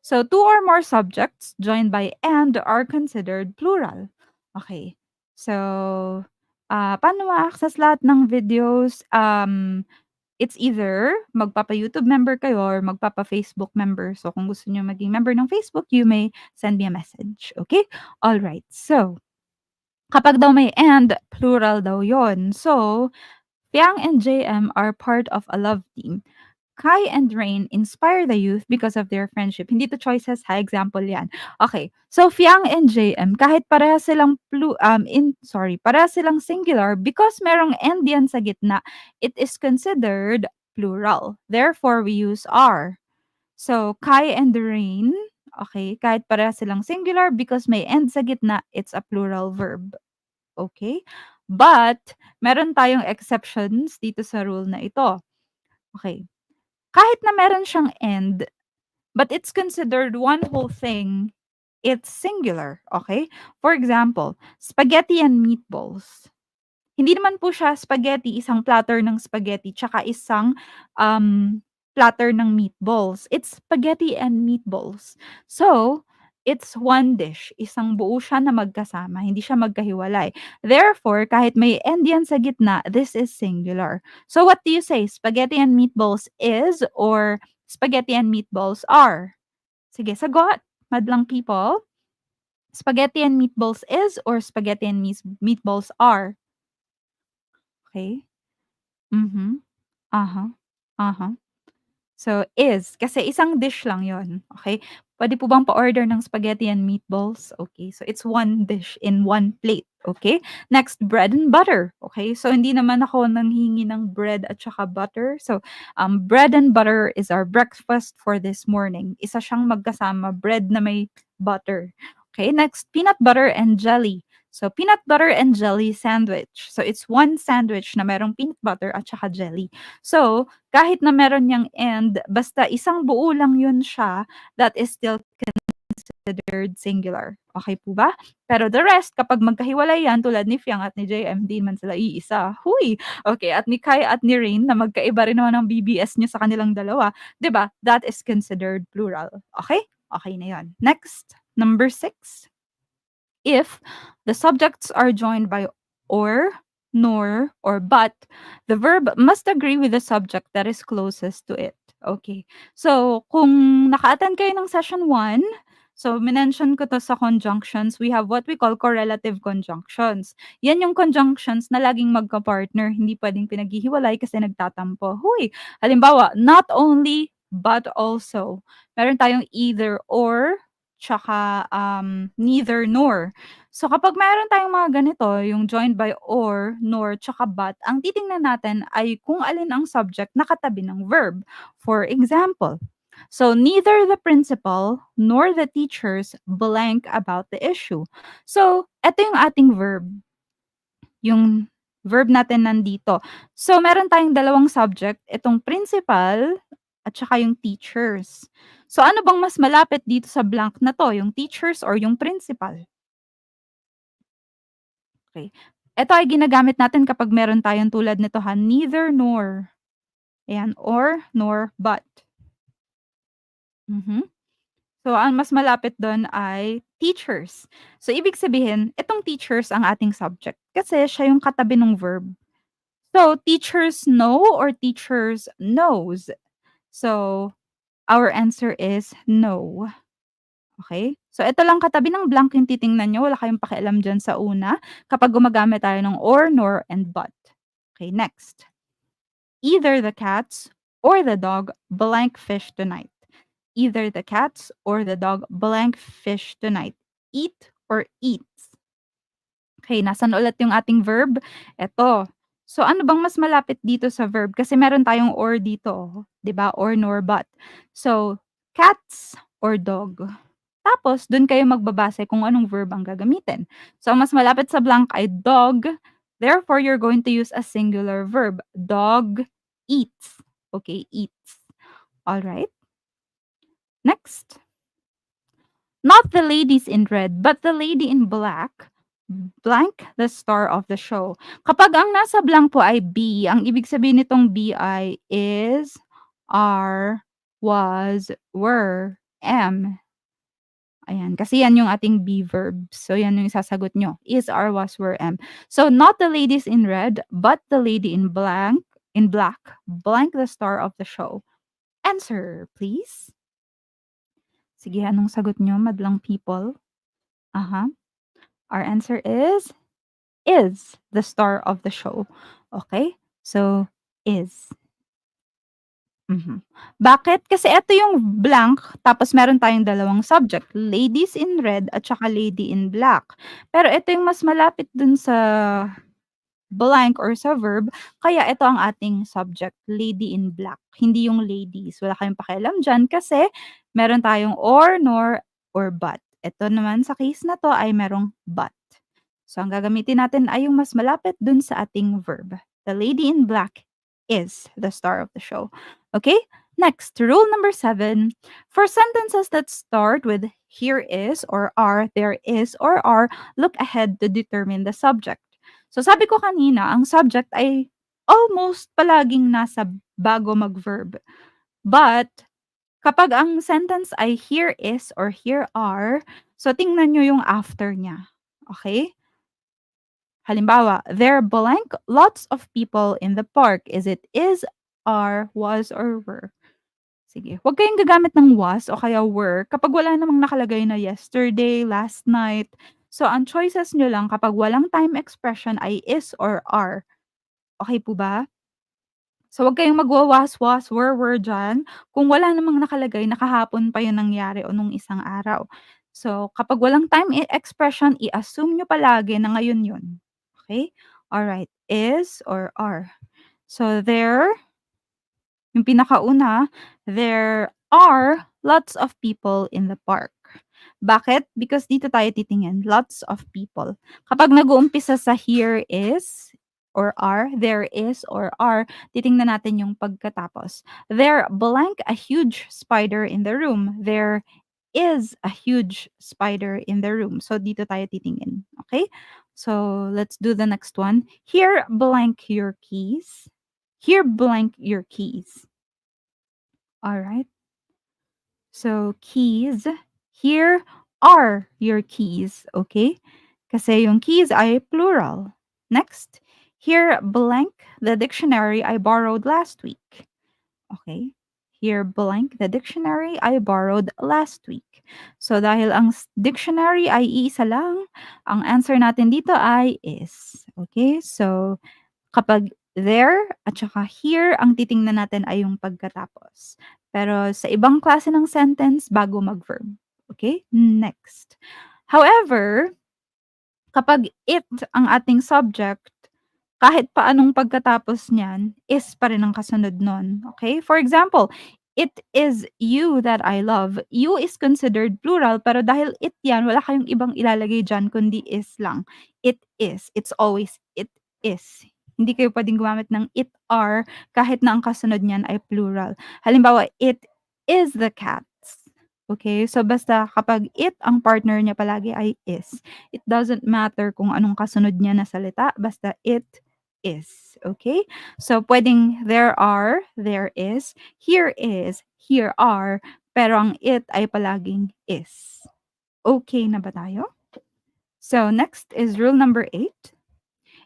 So, two or more subjects joined by and are considered plural. Okay. So, paano ma-access lahat ng videos? It's either magpapa-YouTube member kayo or magpapa-Facebook member. So, kung gusto niyo maging member ng Facebook, you may send me a message. Okay? All right. So, kapag daw may and, plural daw yon. So, Piang and JM are part of a love team. Kai and Rain inspire the youth because of their friendship. Hindi to choices ha, example yan. Okay, so Fiang and JM, kahit parehas silang parehas silang singular, because merong and yan sa gitna, it is considered plural. Therefore, we use are. So, Kai and Rain, okay, kahit parehas silang singular, because may and sa gitna, it's a plural verb. Okay? But, meron tayong exceptions dito sa rule na ito. Okay. Kahit na meron siyang end, but it's considered one whole thing, it's singular, okay? For example, spaghetti and meatballs. Hindi naman po siya spaghetti, isang platter ng spaghetti, tsaka isang platter ng meatballs. It's spaghetti and meatballs. So, it's one dish. Isang buo siya na magkasama, hindi siya magkahiwalay. Therefore, kahit may end yan sa gitna, this is singular. So, what do you say? Spaghetti and meatballs is or spaghetti and meatballs are? Sige, sagot, madlang people. Spaghetti and meatballs is or spaghetti and meatballs are? Okay. Mhm. Uh-huh. Uh-huh. So, is. Kasi isang dish lang yon, okay? Puwede po bang pa-order ng spaghetti and meatballs? Okay, so it's one dish in one plate, okay? Next, bread and butter, okay? So, hindi naman ako nanghingi ng bread at saka butter. So, bread and butter is our breakfast for this morning. Isa siyang magkasama, bread na may butter. Okay, next, peanut butter and jelly. So, peanut butter and jelly sandwich. So, it's one sandwich na merong peanut butter at saka jelly. So, kahit na meron niyang and, basta isang buo lang yun siya, that is still considered singular. Okay po ba? Pero the rest, kapag magkahiwalay yan, tulad ni Fiang at ni JM, di man sila iisa. Huy! Okay, at ni Kai at ni Rain, na magkaiba rin naman ang BBS niya sa kanilang dalawa, di ba? That is considered plural. Okay? Okay na yun. Next, number 6. If the subjects are joined by or but, the verb must agree with the subject that is closest to it. Okay. So, kung naka-attend kayo ng session 1, so minention ko 'to sa conjunctions, we have what we call correlative conjunctions. Yan yung conjunctions na laging magka-partner, hindi puwedeng pinaghihiwalay kasi nagtatampo. Hoy! Halimbawa, not only, but also. Meron tayong either or, tsaka, neither nor. So, kapag meron tayong mga ganito, yung joined by or, nor, tsaka but, ang titingnan natin ay kung alin ang subject na katabi ng verb. For example, so neither the principal nor the teachers blank about the issue. So, eto yung ating verb, yung verb natin nandito. So, meron tayong dalawang subject, itong principal at saka yung teachers. So, ano bang mas malapit dito sa blank na 'to, yung teachers or yung principal? Okay. Ito ay ginagamit natin kapag meron tayong tulad nito ha, neither nor. Ayan, or, nor, but. Mhm. So, ang mas malapit dun ay teachers. So, ibig sabihin, itong teachers ang ating subject kasi siya yung katabi ng verb. So, teachers know or teachers knows. So, our answer is no. Okay? So, ito lang katabi ng blank yung titingnan niyo, wala kayong pakialam diyan sa una kapag gumagamit tayo ng or, nor, and but. Okay, next. Either the cats or the dog blank fish tonight. Either the cats or the dog blank fish tonight. Eat or eats. Okay, nasaan ulit yung ating verb? Eto. So, ano bang mas malapit dito sa verb? Kasi meron tayong or dito, 'di ba? Or, nor, but. So, cats or dog. Tapos dun kayo magbabase kung anong verb ang gagamitin. So, ang mas malapit sa blank ay dog, therefore you're going to use a singular verb. Dog eats. Okay, eats. Alright, next. Not the ladies in red, but the lady in black, blank the star of the show. Kapag ang nasa blank po ay be, ang ibig sabihin nitong be ay is, are, was, were, am. Ayan, kasi yan yung ating be verbs. So, yan yung sasagot nyo. Is, are, was, were, am. So, not the ladies in red, but the lady in black, blank the star of the show. Answer, please. Sige, anong sagot nyo, madlang people? Aha. Our answer is the star of the show. Okay? So, is. Mhm. Bakit? Kasi eto yung blank tapos meron tayong dalawang subject, ladies in red at saka lady in black. Pero ito yung mas malapit dun sa blank or sa verb, kaya ito ang ating subject, lady in black, hindi yung ladies. Wala kayong pakialam diyan kasi meron tayong or, nor, or but. Ito naman sa case na 'to ay merong but. So, ang gagamitin natin ay yung mas malapit dun sa ating verb. The lady in black is the star of the show. Okay? Next, rule number 7. For sentences that start with here is or are, there is or are, look ahead to determine the subject. So, sabi ko kanina, ang subject ay almost palaging nasa bago mag-verb. But, kapag ang sentence ay here is or here are, so tingnan nyo yung after niya. Okay? Halimbawa, there blank lots of people in the park. Is it is, are, was, or were? Sige, huwag kayong gagamit ng was o kaya were kapag wala namang nakalagay na yesterday, last night. So, ang choices nyo lang kapag walang time expression ay is or are. Okay po ba? So, huwag kayong magwa-was, were diyan kung wala namang nakalagay na kahapon pa yun nangyari o nung isang araw. So, kapag walang time expression, i-assume nyo palagi na ngayon yun. Okay? Alright, is or are. So, yung pinakauna, there are lots of people in the park. Bakit? Because dito tayo titingin, lots of people. Kapag nag-uumpisa sa here is or are, there is or are, titingnan natin yung pagkatapos. There blank a huge spider in the room. There is a huge spider in the room. So, dito tayo titingin. Okay? So, let's do the next one. Here blank your keys. Here blank your keys. Alright. So, keys. Here are your keys. Okay? Kasi yung keys ay plural. Next, here blank the dictionary I borrowed last week. Okay. Here blank the dictionary I borrowed last week. So dahil ang dictionary ay iisa lang, ang answer natin dito ay is. Okay? So kapag there at saka here, ang titingnan natin ay yung pagkatapos. Pero sa ibang klase ng sentence, bago mag-verb. Okay? Next. However, kapag it ang ating subject, kahit pa anong pagkatapos niyan, is pa rin ang kasunod nun. Okay? For example, it is you that I love. You is considered plural, pero dahil it yan, wala kayong ibang ilalagay dyan, kundi is lang. It is. It's always it is. Hindi kayo pwedeng gumamit ng it are kahit na ang kasunod niyan ay plural. Halimbawa, it is the cats. Okay? So, basta kapag it, ang partner niya palagi ay is. It doesn't matter kung anong kasunod niya na salita, basta it is. Okay? So, pwedeng there are, there is, is, here are, pero ang it ay palaging is. Okay na ba tayo? So, next is rule number 8.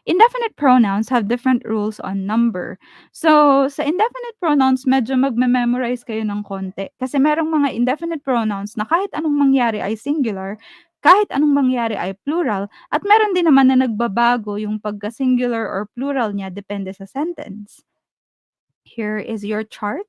Indefinite pronouns have different rules on number. So, sa indefinite pronouns, medyo magme-memorize kayo ng konti. Kasi merong mga indefinite pronouns na kahit anong mangyari ay singular, kahit anong mangyari ay plural, at meron din naman na nagbabago yung pagka-singular or plural niya depende sa sentence. Here is your chart.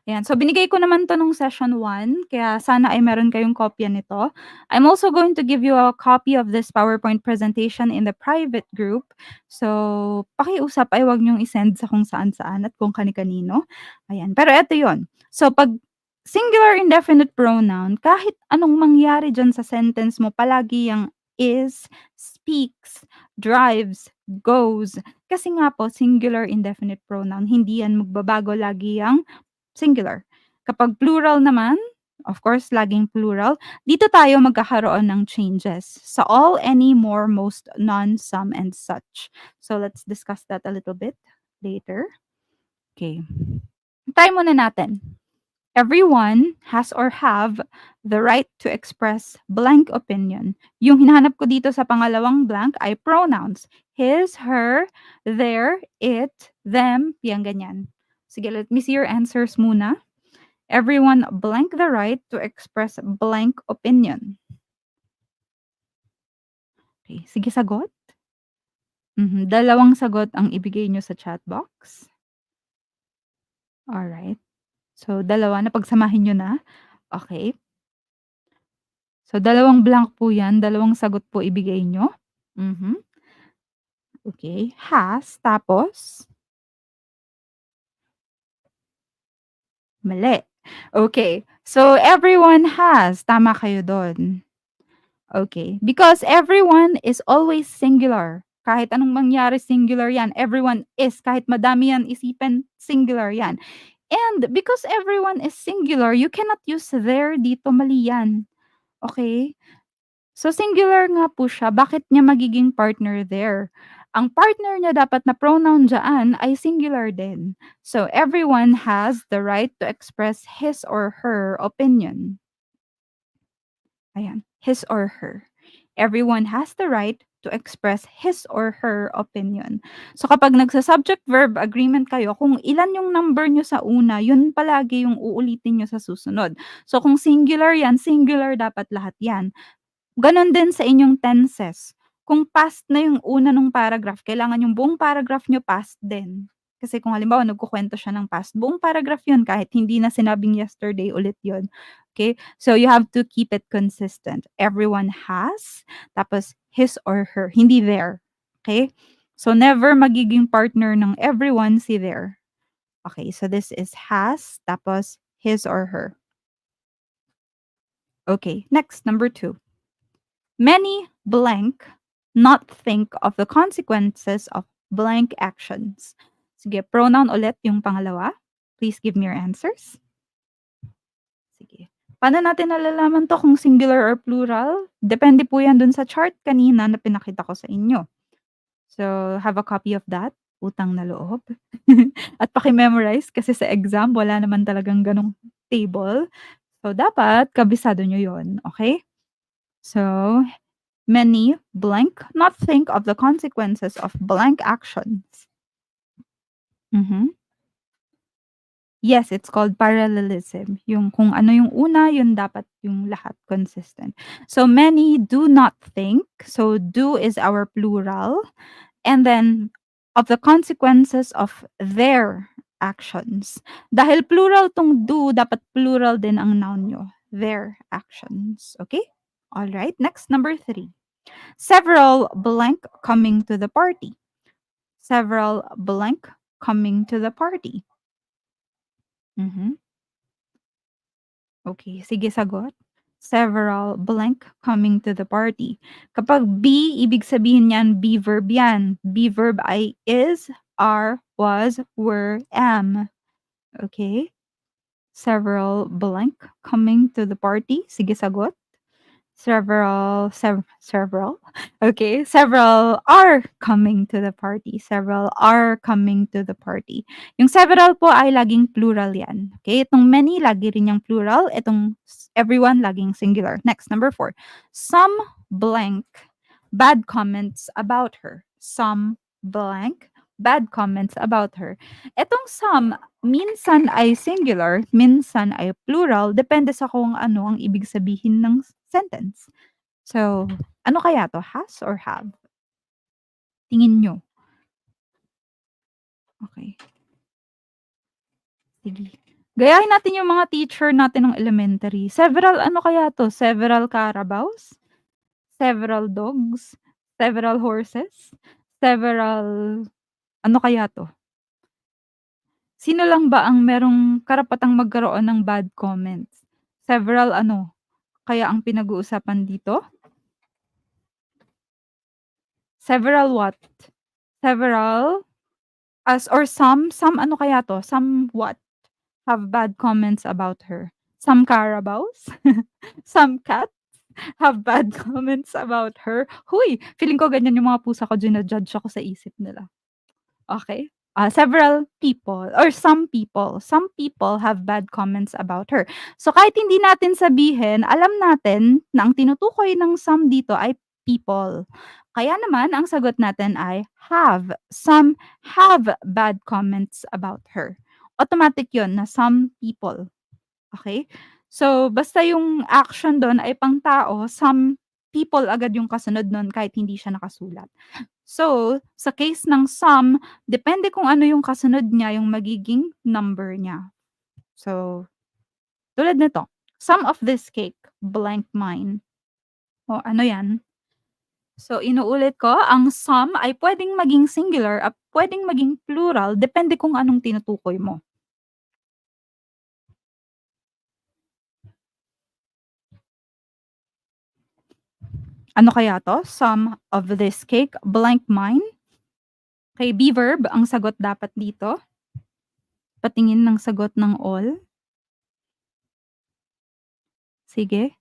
Ayan. So, binigay ko naman 'to nung session 1, kaya sana ay meron kayong kopya nito. I'm also going to give you a copy of this PowerPoint presentation in the private group. So, pakiusap ay huwag niyong i-send sa kung saan-saan at kung kani-kanino. Ayan. Pero eto 'yon. So, 'pag singular indefinite pronoun, kahit anong mangyari diyan sa sentence mo, palagi yang is, speaks, drives, goes. Kasi nga po, singular indefinite pronoun, hindi yan magbabago, lagi yang singular. Kapag plural naman, of course, laging plural, dito tayo magkakaroon ng changes. Sa all, any, more, most, none, some, and such. So, let's discuss that a little bit later. Okay. Try muna natin. Everyone has or have the right to express blank opinion. Yung hinahanap ko dito sa pangalawang blank ay pronouns. His, her, their, it, them, yang ganyan. Sige, let me see your answers muna. Everyone blank the right to express blank opinion. Okay, sige sagot. Dalawang sagot ang ibigay nyo sa chat box. Alright. So, dalawa, napagsamahin nyo na. Okay. So, dalawang blank po yan, dalawang sagot po ibigay nyo. Okay. Has, tapos? Mali. Okay. So, everyone has. Tama kayo doon. Okay. Because everyone is always singular. Kahit anong mangyari, singular yan. Everyone is. Kahit madami yan isipin, singular yan. And because everyone is singular, you cannot use there dito. Mali yan. Okay? So, singular nga po siya. Bakit niya magiging partner there? Ang partner niya dapat na pronoun dyan ay singular din. So, everyone has the right to express his or her opinion. Ayan. His or her. Everyone has the right to express his or her opinion. So, kapag nagsa-subject-verb agreement kayo, kung ilan yung number nyo sa una, yun palagi yung uulitin nyo sa susunod. So, kung singular yan, singular dapat lahat yan. Ganon din sa inyong tenses. Kung past na yung una nung paragraph, kailangan yung buong paragraph nyo past din. Kasi kung halimbawa nagkukuwento siya ng past, buong paragraph yun kahit hindi na sinabing yesterday ulit yun. Okay? So, you have to keep it consistent. Everyone has, tapos his or her, hindi there. Okay? So, never magiging partner ng everyone si there. Okay, so this is has, tapos his or her. Okay, next, number 2. Many blank not think of the consequences of blank actions. Sige, pronoun ulit yung pangalawa. Please give me your answers. Sige. Paano natin nalalaman to kung singular or plural? Depende po yan dun sa chart kanina na pinakita ko sa inyo. So, have a copy of that. Utang na loob. At paki-memorize kasi sa exam wala naman talagang ganong table. So, dapat kabisado nyo yon, okay? So, Many blank not think of the consequences of blank actions. Mhm. Yes, it's called parallelism. Yung kung ano yung una, yun dapat yung lahat consistent. So many do not think. So do is our plural. And then of the consequences of their actions. Dahil plural tong do, dapat plural din ang noun nyo. Their actions. Okay? All right. Next, number 3. Several blank coming to the party. Several blank coming to the party. Mhm. Okay, sige sagot. Several blank coming to the party. Kapag be, ibig sabihin yan, be verb yan. Be verb ay is, are, was, were, am. Okay? Several blank coming to the party. Sige sagot. Several. Okay, several are coming to the party. Several are coming to the party. Yung several po ay laging plural yan. Okay, itong many lagi rin yung plural. Itong everyone laging singular. Next, number 4. Some blank bad comments about her. Some blank bad comments about her. Etong some, minsan ay singular, minsan ay plural, depende sa kung ano ang ibig sabihin ng sentence. So, ano kaya 'to, has or have? Tingin niyo? Okey, sige. Gayahin natin yung mga teacher natin ng elementary. Several ano kaya 'to, several Carabaos? Several dogs? Several horses? Several ano kaya 'to? Sino lang ba ang merong karapatang magkaroon ng bad comments? Several ano kaya ang pinag-uusapan dito? Several what? Several as or some ano kaya 'to? Some what? Have bad comments about her. Some Carabaos? Some cats have bad comments about her. Huy! Feeling ko ganyan yung mga pusa ko, jina-judge ako sa isip nila. Okay. Several people or some people have bad comments about her. So kahit hindi natin sabihin, alam natin na ang tinutukoy ng some dito ay people. Kaya naman ang sagot natin ay have. Some have bad comments about her. Automatic 'yon na some people. Okay? So basta yung action dun ay pang-tao, some people agad yung kasunod nun kahit hindi siya nakasulat. So, sa case ng some, depende kung ano yung kasunod niya, yung magiging number niya. So, tulad nito, "Some of this cake, blank mine." O ano 'yan? So, inuulit ko, ang some ay puwedeng maging singular at puwedeng maging plural depende kung anong tinutukoy mo. Ano kaya 'to? "Some of this cake, blank mine." Kay be verb ang sagot dapat dito. Patingin ng sagot ng all. Sige.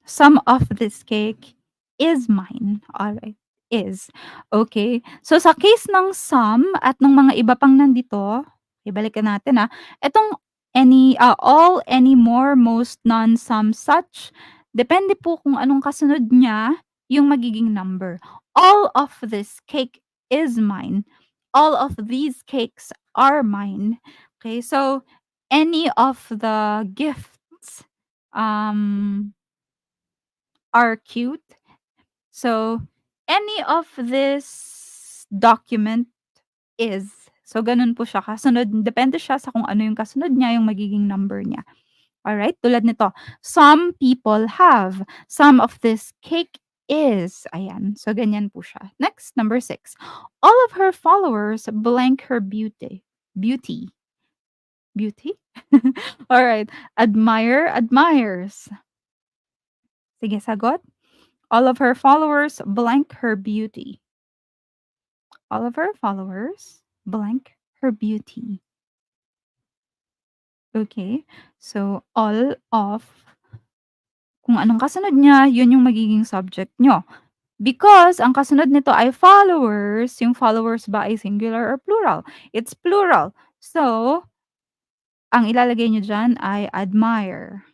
Some of this cake is mine. Alright, is. Okay. So, sa case ng some at nung mga iba pang nandito, ibalikan natin, etong all, any, more, most, none, some, such, depende po kung anong kasunod niya yung magiging number. All of this cake is mine. All of these cakes are mine. Okay, so any of the gifts, um are cute. So, any of this document is. So, ganun po siya kasunod. Depende siya sa kung ano yung kasunod niya, yung magiging number niya. Alright? Tulad nito, some people have. Some of this cake is. Ayan. So, ganyan po siya. Next, number 6. All of her followers blank her beauty. Beauty. Beauty? Alright. Admire, admires. Sige, sagot. All of her followers blank her beauty. All of her followers blank her beauty. Okay? So, all of, kung anong kasunod niya, yun yung magiging subject nyo. Because ang kasunod nito ay followers, yung followers ba ay singular or plural? It's plural. So, ang ilalagay nyo dyan ay admire.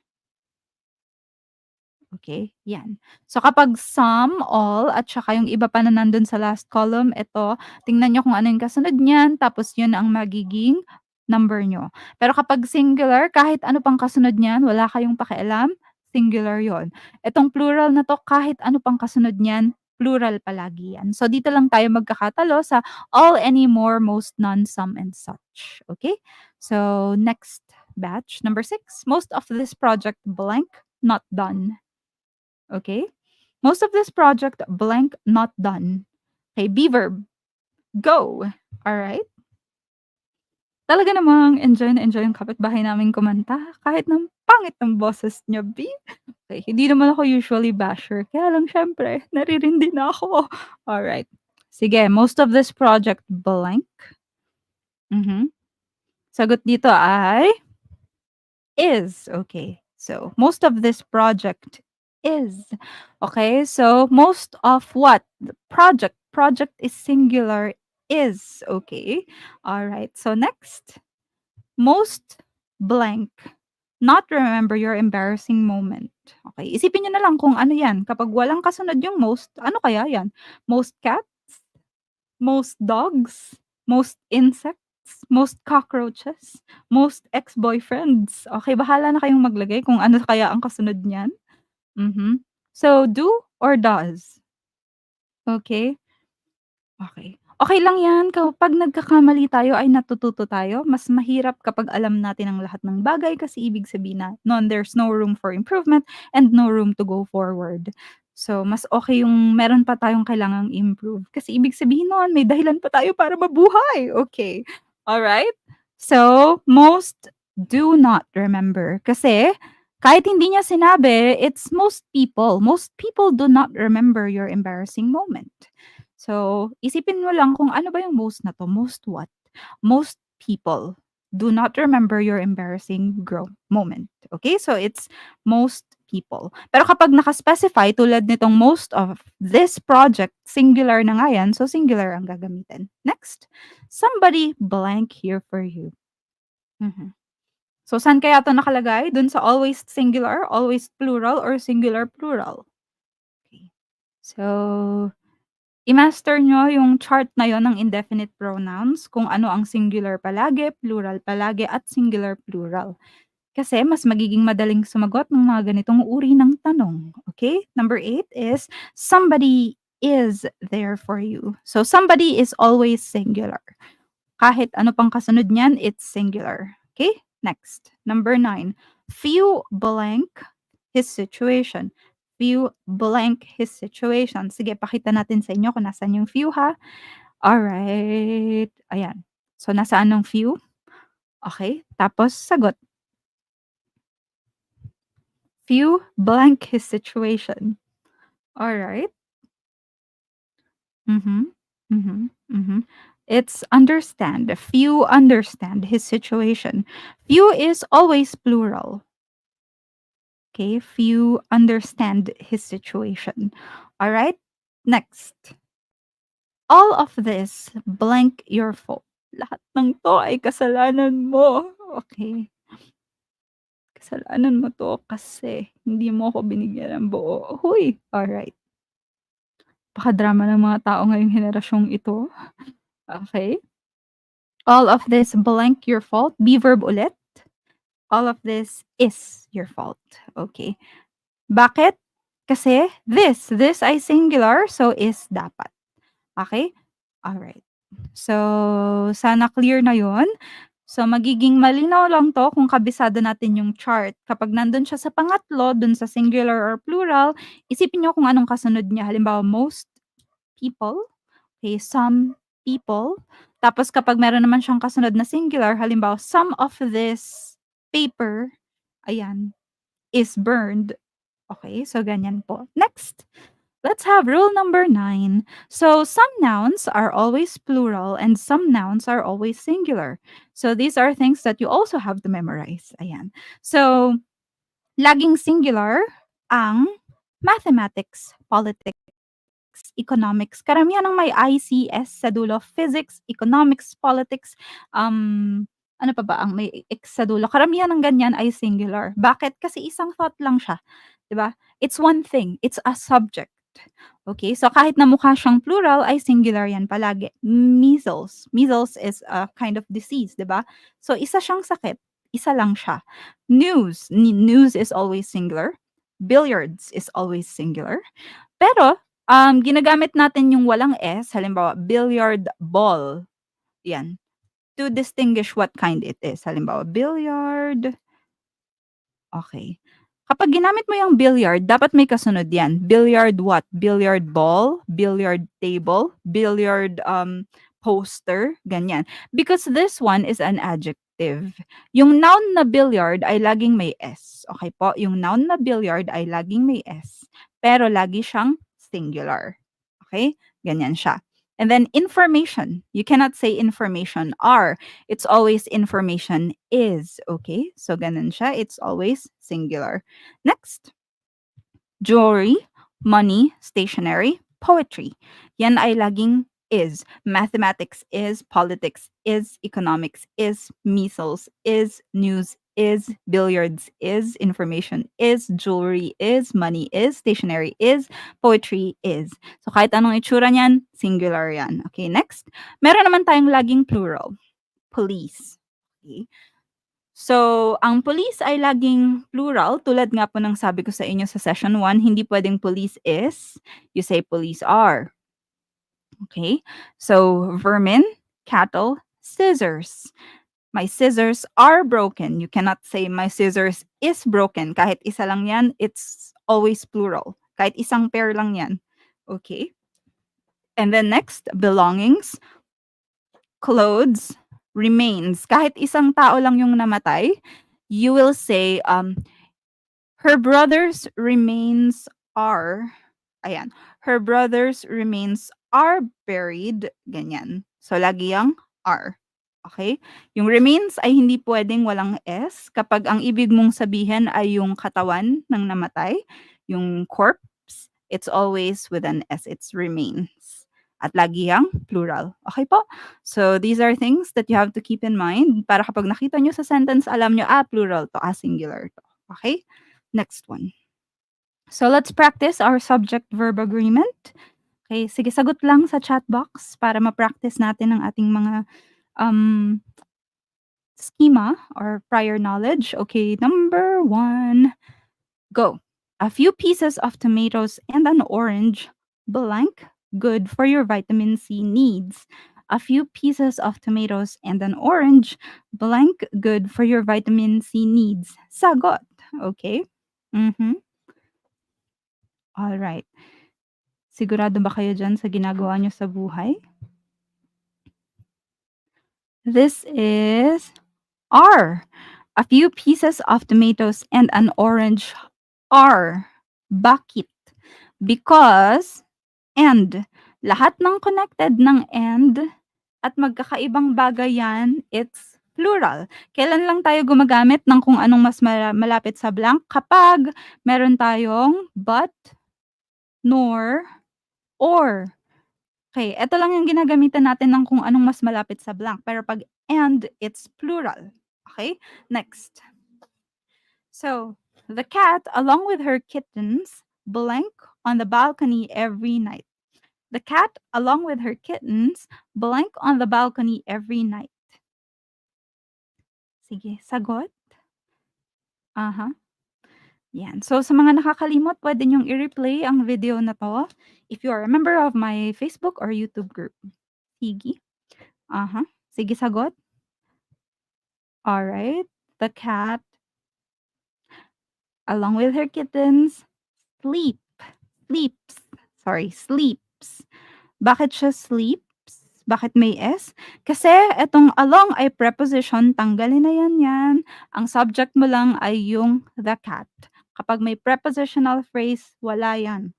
Okay, 'yan. So, kapag some, all, at saka yung iba pa na nandun sa last column, eto, tingnan niyo kung ano yung kasunod niyan, tapos yun ang magiging number niyo. Pero kapag singular, kahit ano pang kasunod niyan, wala kayong pakialam, singular yon. Etong plural na 'to, kahit ano pang kasunod niyan, plural palagi yan. So, dito lang tayo magkakatalo sa all, any, more, most, none, some, and such. Okay? So, next batch, number 6. Most of this project blank, not done. Okay? Most of this project blank not done. Okay, be verb. Go. All right? Talaga namang enjoy na enjoy yung kapitbahay naming kumanta kahit ng pangit ng boses niya, B. Okay, hindi naman ako usually basher, kaya lang siyempre naririndi na ako. Alright. Sige, most of this project blank. Mhm. Sagot dito ay is. Okay. So, most of this project is. Okay. So, most of what? The project. Project is singular. Is. Okay. All right. So, next. Most blank. Not remember your embarrassing moment. Okay. Isipin nyo na lang kung ano yan. Kapag walang kasunod yung most, ano kaya yan? Most cats? Most dogs, most insects, most cockroaches, most ex-boyfriends. Okay, bahala na kayong maglagay kung ano kaya ang kasunod niyan. Mhm. So, do or does? Okay. Okay. Okay lang 'yan kapag nagkakamali tayo ay natututo tayo. Mas mahirap kapag alam natin ang lahat ng bagay kasi ibig sabihin na nun there's no room for improvement and no room to go forward. So, mas okay yung meron pa tayong kailangang improve kasi ibig sabihin nun may dahilan pa tayo para mabuhay. Okay. Alright? So, most do not remember kasi kahit hindi niya sinabi, it's most people. Most people do not remember your embarrassing moment. So, isipin mo lang kung ano ba yung most na 'to, most what? Most people do not remember your embarrassing moment. Okay? So, it's most people. Pero kapag naka-specify tulad nitong most of this project, singular na nga yan, so singular ang gagamitin. Next, somebody blank here for you. Mhm. So, saan kaya 'to nakalagay? Dun sa always singular, always plural, or singular plural? Okay. So, i-master niyo yung chart na yon ng indefinite pronouns, kung ano ang singular palagi, plural palagi, at singular plural. Kasi mas magiging madaling sumagot ng mga ganitong uri ng tanong. Okay? Number 8 is, somebody is there for you. So, somebody is always singular. Kahit ano pang kasunod niyan, it's singular. Okay? Next. Number 9. Few blank his situation. Few blank his situation. Sige, pakita natin sa inyo kung nasaan yung few ha. Alright. Ayan. So, nasaan ang few? Okay. Tapos, sagot. Few blank his situation. Alright. Mhm. Mhm. Mhm. It's understand. Few understand his situation. Few is always plural. Okay, few understand his situation. All right. Next. All of this blank your fault. Lahat ng 'to ay kasalanan mo. Okay. Kasalanan mo 'to kasi hindi mo ako binigyan ng buo. Huy! Alright. Napaka-drama ng mga tao ngayong henerasyong ito. Okay. All of this blank your fault. Be verb ulit. All of this is your fault. Okay. Bakit? Kasi this ay singular, so is dapat. Okay? Alright. So, sana clear na 'yun. So, magiging malinaw lang 'to kung kabisado natin yung chart. Kapag nandun siya sa pangatlo, dun sa singular or plural, isipin niyo kung anong kasunod niya. Halimbawa, most people, okay, some people. Tapos kapag meron naman siyang kasunod na singular, halimbawa, some of this paper, ayan, is burned. Okay, so ganyan po. Next. Let's have rule number 9. So, some nouns are always plural and some nouns are always singular. So, these are things that you also have to memorize. Ayan. So, laging singular ang mathematics, politics, economics. Karamihan ng may ICS sa dulo, physics, economics, politics, ano pa ba ang may X sa dulo? Karamihan ng ganyan ay singular. Bakit? Kasi isang thought lang siya. 'di ba? It's one thing, it's a subject. Okay, so kahit na mukha siyang plural ay singular yan palagi. Measles. Measles is a kind of disease, 'di ba? So isa siyang sakit, isa lang siya. News is always singular. Billiards is always singular. Pero ginagamit natin yung walang S, halimbawa billiard ball, 'yan, to distinguish what kind it is. Halimbawa billiard. Okay. Kapag ginamit mo yung billiard, dapat may kasunod yan. Billiard what? Billiard ball, billiard table, billiard poster, ganyan. Because this one is an adjective. Yung noun na billiard ay laging may S. Okay po? Yung noun na billiard ay laging may S. Pero lagi siyang singular. Okay? Ganyan siya. And then information. You cannot say information are. It's always information is. Okay? So ganun siya. It's always singular. Next, jewelry, money, stationery, poetry. Yan ay laging is. Mathematics is, politics is, economics is, measles is, news is, billiards is, information is, jewelry is, money is, stationery is, poetry is. So kahit anong itsura niyan, singular yan. Okay, next. Meron naman tayong laging plural. Police. Okay. So, ang police ay laging plural. Tulad nga po ng sabi ko sa inyo sa session 1, hindi pwedeng police is. You say police are. Okay? So, vermin, cattle, scissors. My scissors are broken. You cannot say my scissors is broken. Kahit isa lang yan, it's always plural. Kahit isang pair lang yan. Okay? And then next, belongings, clothes, remains. Kahit isang tao lang yung namatay, you will say, her brother's remains are, ayan, her brother's remains are buried, ganyan. So, lagi yung are. Okay? Yung remains ay hindi pwedeng walang S kapag ang ibig mong sabihin ay yung katawan ng namatay, yung corpse, it's always with an S. It's remains. At lagi yung plural. Okay po? So, these are things that you have to keep in mind para kapag nakita nyo sa sentence, alam nyo, plural to, singular to. Okay? Next one. So, let's practice our subject-verb agreement. Okay, sige, sagot lang sa chat box para ma-practice natin ang ating mga schema or prior knowledge. Okay, number 1, go. A few pieces of tomatoes and an orange, blank, good for your vitamin C needs. A few pieces of tomatoes and an orange, blank, good for your vitamin C needs. Sagot. Okay? Alright. Sigurado ba kayo dyan sa ginagawa nyo sa buhay? This is are. A few pieces of tomatoes and an orange are. Bakit? Because and. Lahat ng connected ng and at magkakaibang bagay yan, it's plural. Kailan lang tayo gumagamit ng kung anong mas malapit sa blank? Kapag meron tayong but, nor, or. Okay, eto lang yung ginagamitan natin ng kung anong mas malapit sa blank. Pero pag and, it's plural. Okay? Next. So, the cat, along with her kittens, blank on the balcony every night. The cat, along with her kittens, blank on the balcony every night. Sige, sagot? Aha. Yan. So, sa mga nakakalimot, pwede nyong i-replay ang video na to if you are a member of my Facebook or YouTube group. Sige. Aha. Sige, sagot? Alright. The cat, along with her kittens, sleeps. Sleeps. Bakit siya sleeps? Bakit may S? Kasi etong along ay preposition, tanggalin na yan. Ang subject mo lang ay yung the cat. Kapag may prepositional phrase, wala yan.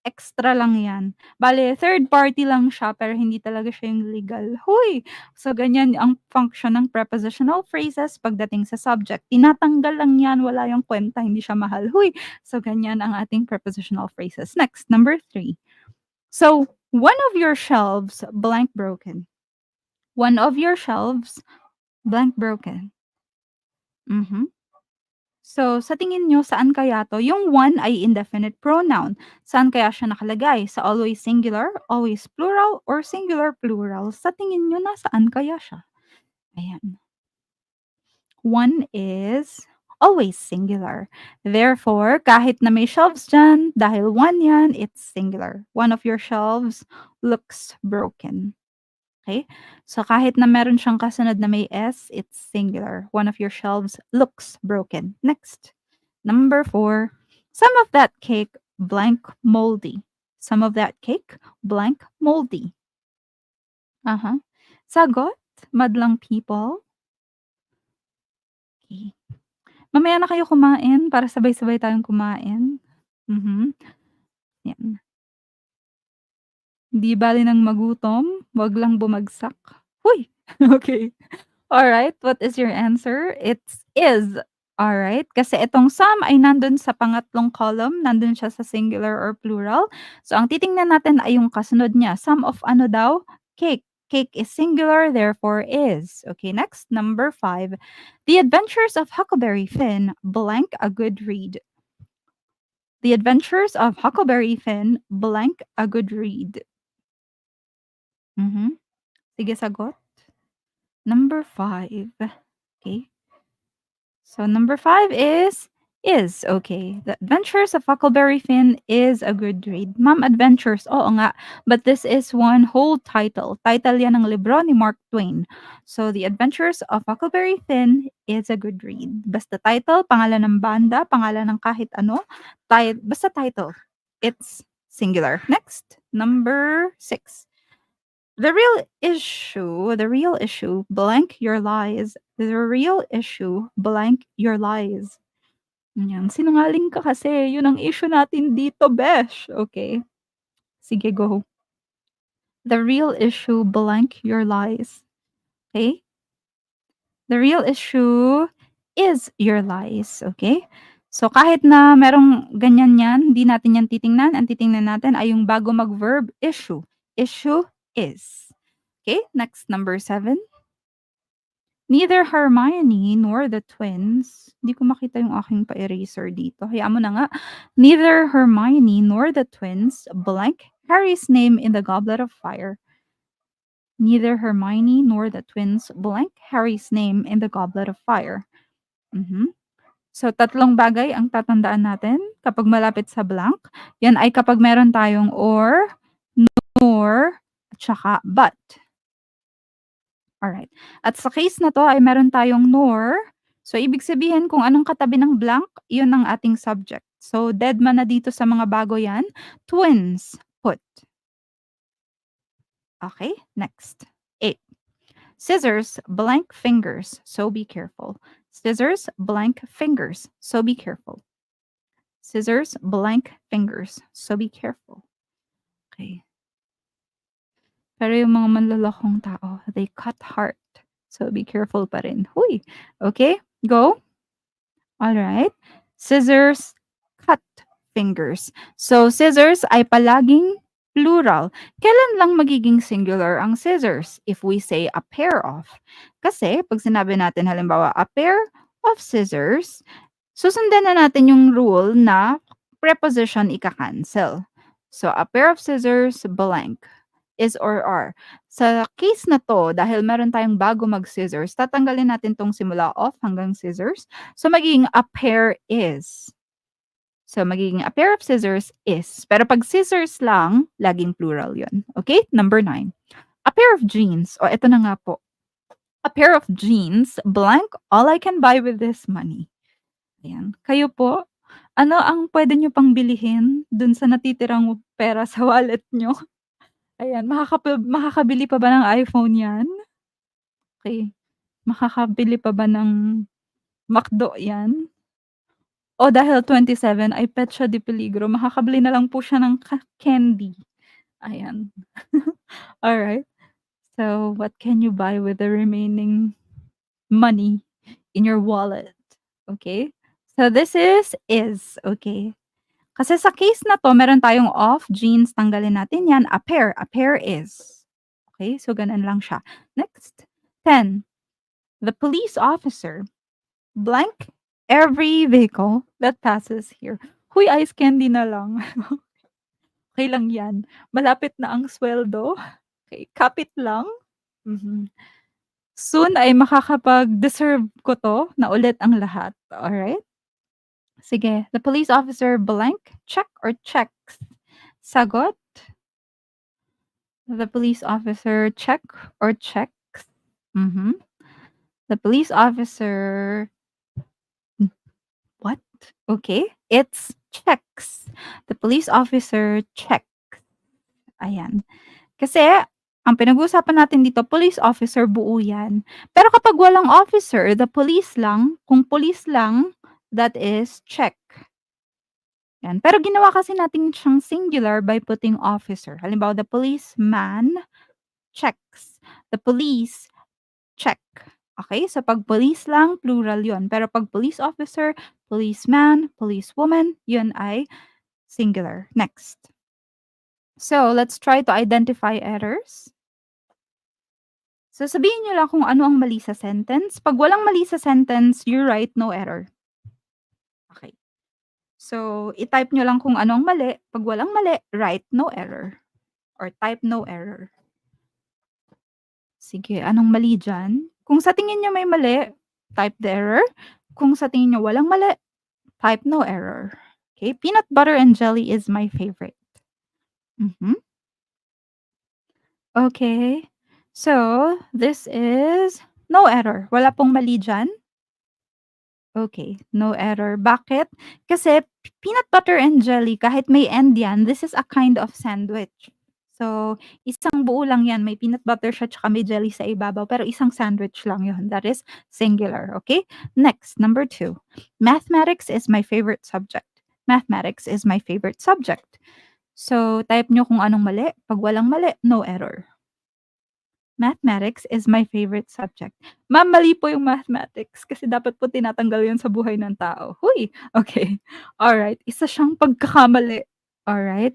Extra lang yan. Bale, third party lang siya, pero hindi talaga siya yung legal. Huy! So, ganyan ang function ng prepositional phrases pagdating sa subject. Tinatanggal lang yan, wala yung kwenta, hindi siya mahal. Huy! So, ganyan ang ating prepositional phrases. Next, number 3. So, one of your shelves, blank broken. One of your shelves, blank broken. So, sa tingin niyo saan kaya 'to? Yung one ay indefinite pronoun. Saan kaya siya nakalagay? Sa always singular, always plural, or singular plural? Sa tingin niyo nasaan kaya siya? Ayan. One is always singular. Therefore, kahit na may shelves diyan, dahil one yan, it's singular. One of your shelves looks broken. Okay? So, kahit na meron siyang kasunod na may S, it's singular. One of your shelves looks broken. Next. Number 4. Some of that cake blank moldy. Some of that cake blank moldy. Uh-huh. Sagot, madlang people. Okay. Mamaya na kayo kumain para sabay-sabay tayong kumain. Mhm. Yan. Di bale ng magutom, 'wag lang bumagsak. Huy! Okay. Alright, what is your answer? It's is. Alright, kasi itong some ay nandun sa pangatlong column, nandun siya sa singular or plural. So, ang titingnan natin ay yung kasunod niya. Some of ano daw? Cake. Cake is singular, therefore is. Okay, next, number 5. The Adventures of Huckleberry Finn blank a good read. The Adventures of Huckleberry Finn blank a good read. Mhm. Sige, sagot. Number 5. Okay. So number 5 is. Okay. The Adventures of Huckleberry Finn is a good read. Ma'am, Adventures. Oo nga. But this is one whole title. Title yan ng libro ni Mark Twain. So The Adventures of Huckleberry Finn is a good read. Basta title, pangalan ng banda, pangalan ng kahit ano. Basta title. It's singular. Next. Number 6. The real issue, blank your lies. The real issue, blank your lies. Yan, sinungaling ka kasi, yun ang issue natin dito, besh. Okay, sige, go. The real issue, blank your lies. Okay? The real issue is your lies. Okay? So, kahit na merong ganyan yan, di natin yan titingnan. Ang titingnan natin ay yung bago mag-verb, issue. Issue is. Okay, next, number 7. Neither Hermione nor the twins, di ko makita yung aking pa-eraser dito. Hayaan mo na nga. Neither Hermione nor the twins blank Harry's name in the goblet of fire. Neither Hermione nor the twins blank Harry's name in the goblet of fire. Mhm. So, tatlong bagay ang tatandaan natin kapag malapit sa blank. Yan ay kapag meron tayong or, nor, at saka but. Alright. At sa case na 'to ay meron tayong nor. So, ibig sabihin kung anong katabi ng blank, yun ang ating subject. So, dead man na dito sa mga bago yan. Twins, put. Okay, next. 8. Scissors, blank fingers, so be careful. Scissors, blank fingers, so be careful. Scissors, blank fingers, so be careful. Okay. Pero yung mga manlolokong tao, they cut heart. So, be careful pa rin. Huy! Okay, go. Alright. Scissors, cut fingers. So, scissors ay palaging plural. Kailan lang magiging singular ang scissors? If we say a pair of. Kasi, pag sinabi natin halimbawa, a pair of scissors, susundan na natin yung rule na preposition ika-cancel. So, a pair of scissors, blank is or are. Sa case na 'to, dahil meron tayong bago mag-scissors, tatanggalin natin 'tong simula off hanggang scissors. So, magiging a pair is. So, magiging a pair of scissors is. Pero 'pag scissors lang, laging plural 'yun. Okay? Number 9. A pair of jeans. O, eto na nga po. A pair of jeans, blank, all I can buy with this money. Ayan. Kayo po, ano ang puwede niyo pang bilhin dun sa natitirang pera sa wallet niyo? Ayan, makakabili pa ba ng iPhone 'yan? Okey. Makakabili pa ba ng McDo 'yan? O dahil 27 ay petsa de peligro, makakabili na lang po siya ng candy. Ayan. Alright. So, what can you buy with the remaining money in your wallet? Okay? So, this is, okay. Kasi sa case na 'to, meron tayong of, jeans, tanggalin natin 'yan, a pair is. Okay, so gano'n lang siya. Next, 10. The police officer, blank every vehicle that passes here. Huy, ice candy na lang. Okey lang 'yan. Malapit na ang sweldo. Okey, kapit lang. Mhm. Soon ay makakapag-deserve ko 'to na ulit ang lahat, alright? Sige, the police officer blank, check or checks? Sagot, the police officer check or checks? Mhm. The police officer what? Okay, it's checks. The police officer checks. Ayan. Kasi ang pinag-uusapan natin dito, police officer, buo 'yan. Pero kapag walang officer, the police lang, kung police lang, that is check. 'Yan. Pero ginawa kasi natin siyang singular by putting officer. Halimbawa, the policeman checks. The police check. Okay? So 'pag police lang, plural 'yun. Pero 'pag police officer, policeman, policewoman, 'yun ay singular. Next. So, let's try to identify errors. So, sabihin niyo lang kung ano ang mali sa sentence. 'Pag walang mali sa sentence, you write no error. Okay. So, i-type niyo lang kung ano ang mali. 'Pag walang mali, write no error or type no error. Sige, anong mali diyan? Kung sa tingin niyo may mali, type the error. Kung sa tingin niyo walang mali, type no error. Okay, peanut butter and jelly is my favorite. Mhm. Okay. So, this is no error. Wala pong mali diyan. Okay, no error. Bakit? Kasi peanut butter and jelly kahit may end 'yan, this is a kind of sandwich. So, isang buo lang 'yan, may peanut butter siya tsaka may jelly sa ibabaw, pero isang sandwich lang 'yun. That is singular, okay? Next, number 2. Mathematics is my favorite subject. Mathematics is my favorite subject. So, type nyo kung anong mali. 'Pag walang mali, no error. Mathematics is my favorite subject. Ma'am, mali po yung mathematics kasi dapat po tinatanggal yun sa buhay ng tao. Huy! Okay. Alright, isa siyang pagkakamali. Alright.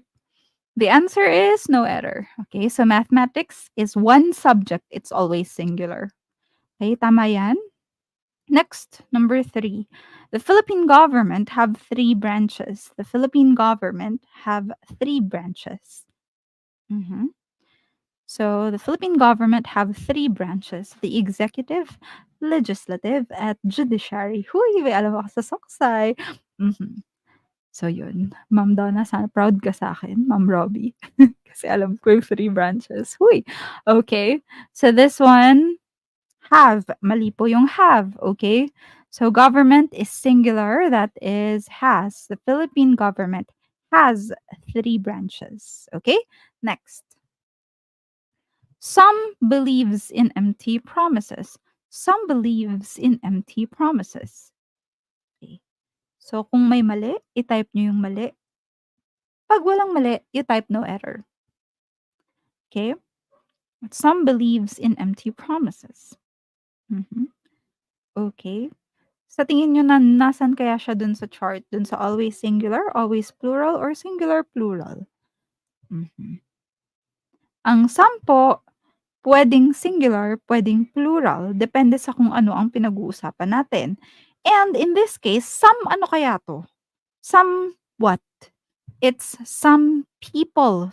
The answer is no error. Okay, so mathematics is one subject. It's always singular. Okay, tama yan. Next, number 3. The Philippine government have 3 branches. The Philippine government have 3 branches. Mhm. So the Philippine government have 3 branches, the executive, legislative, at judiciary. Huy, may alam ako sa saksay. Mhm. So yun, Ma'am Donna, sana proud ka sa akin, Ma'am Robbie. Kasi alam ko yung 3 branches. Huy! Okay. So this one, have. Mali po yung have. Okay. So government is singular. That is has. The Philippine government has 3 branches. Okay. Next. Some believes in empty promises. Some believes in empty promises. Okay. So, kung may mali, i-type nyo yung mali. Pag walang mali, you type no error. Okay? Some believes in empty promises. Mhm. Okay. Sa tingin nyo na nasan kaya siya dun sa chart? Dun sa always singular, always plural, or singular plural? Mhm. Ang some po, puwedeng singular, puwedeng plural, depende sa kung ano ang pinag-uusapan natin. And in this case, some ano kaya 'to? Some what? It's some people,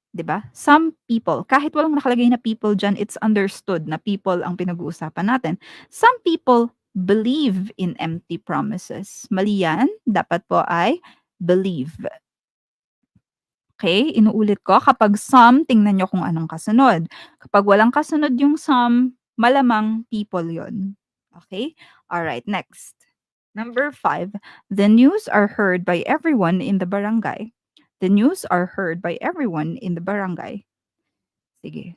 'di ba? Some people, kahit walang nakalagay na people diyan, it's understood na people ang pinag-uusapan natin. Some people believe in empty promises. Mali 'yan, dapat po ay believe. Okay, inuulit ko, kapag some, tingnan niyo kung anong kasunod. Kapag walang kasunod yung some, malamang people yon. Okay? Alright, next. Number 5, the news are heard by everyone in the barangay. The news are heard by everyone in the barangay. Sige.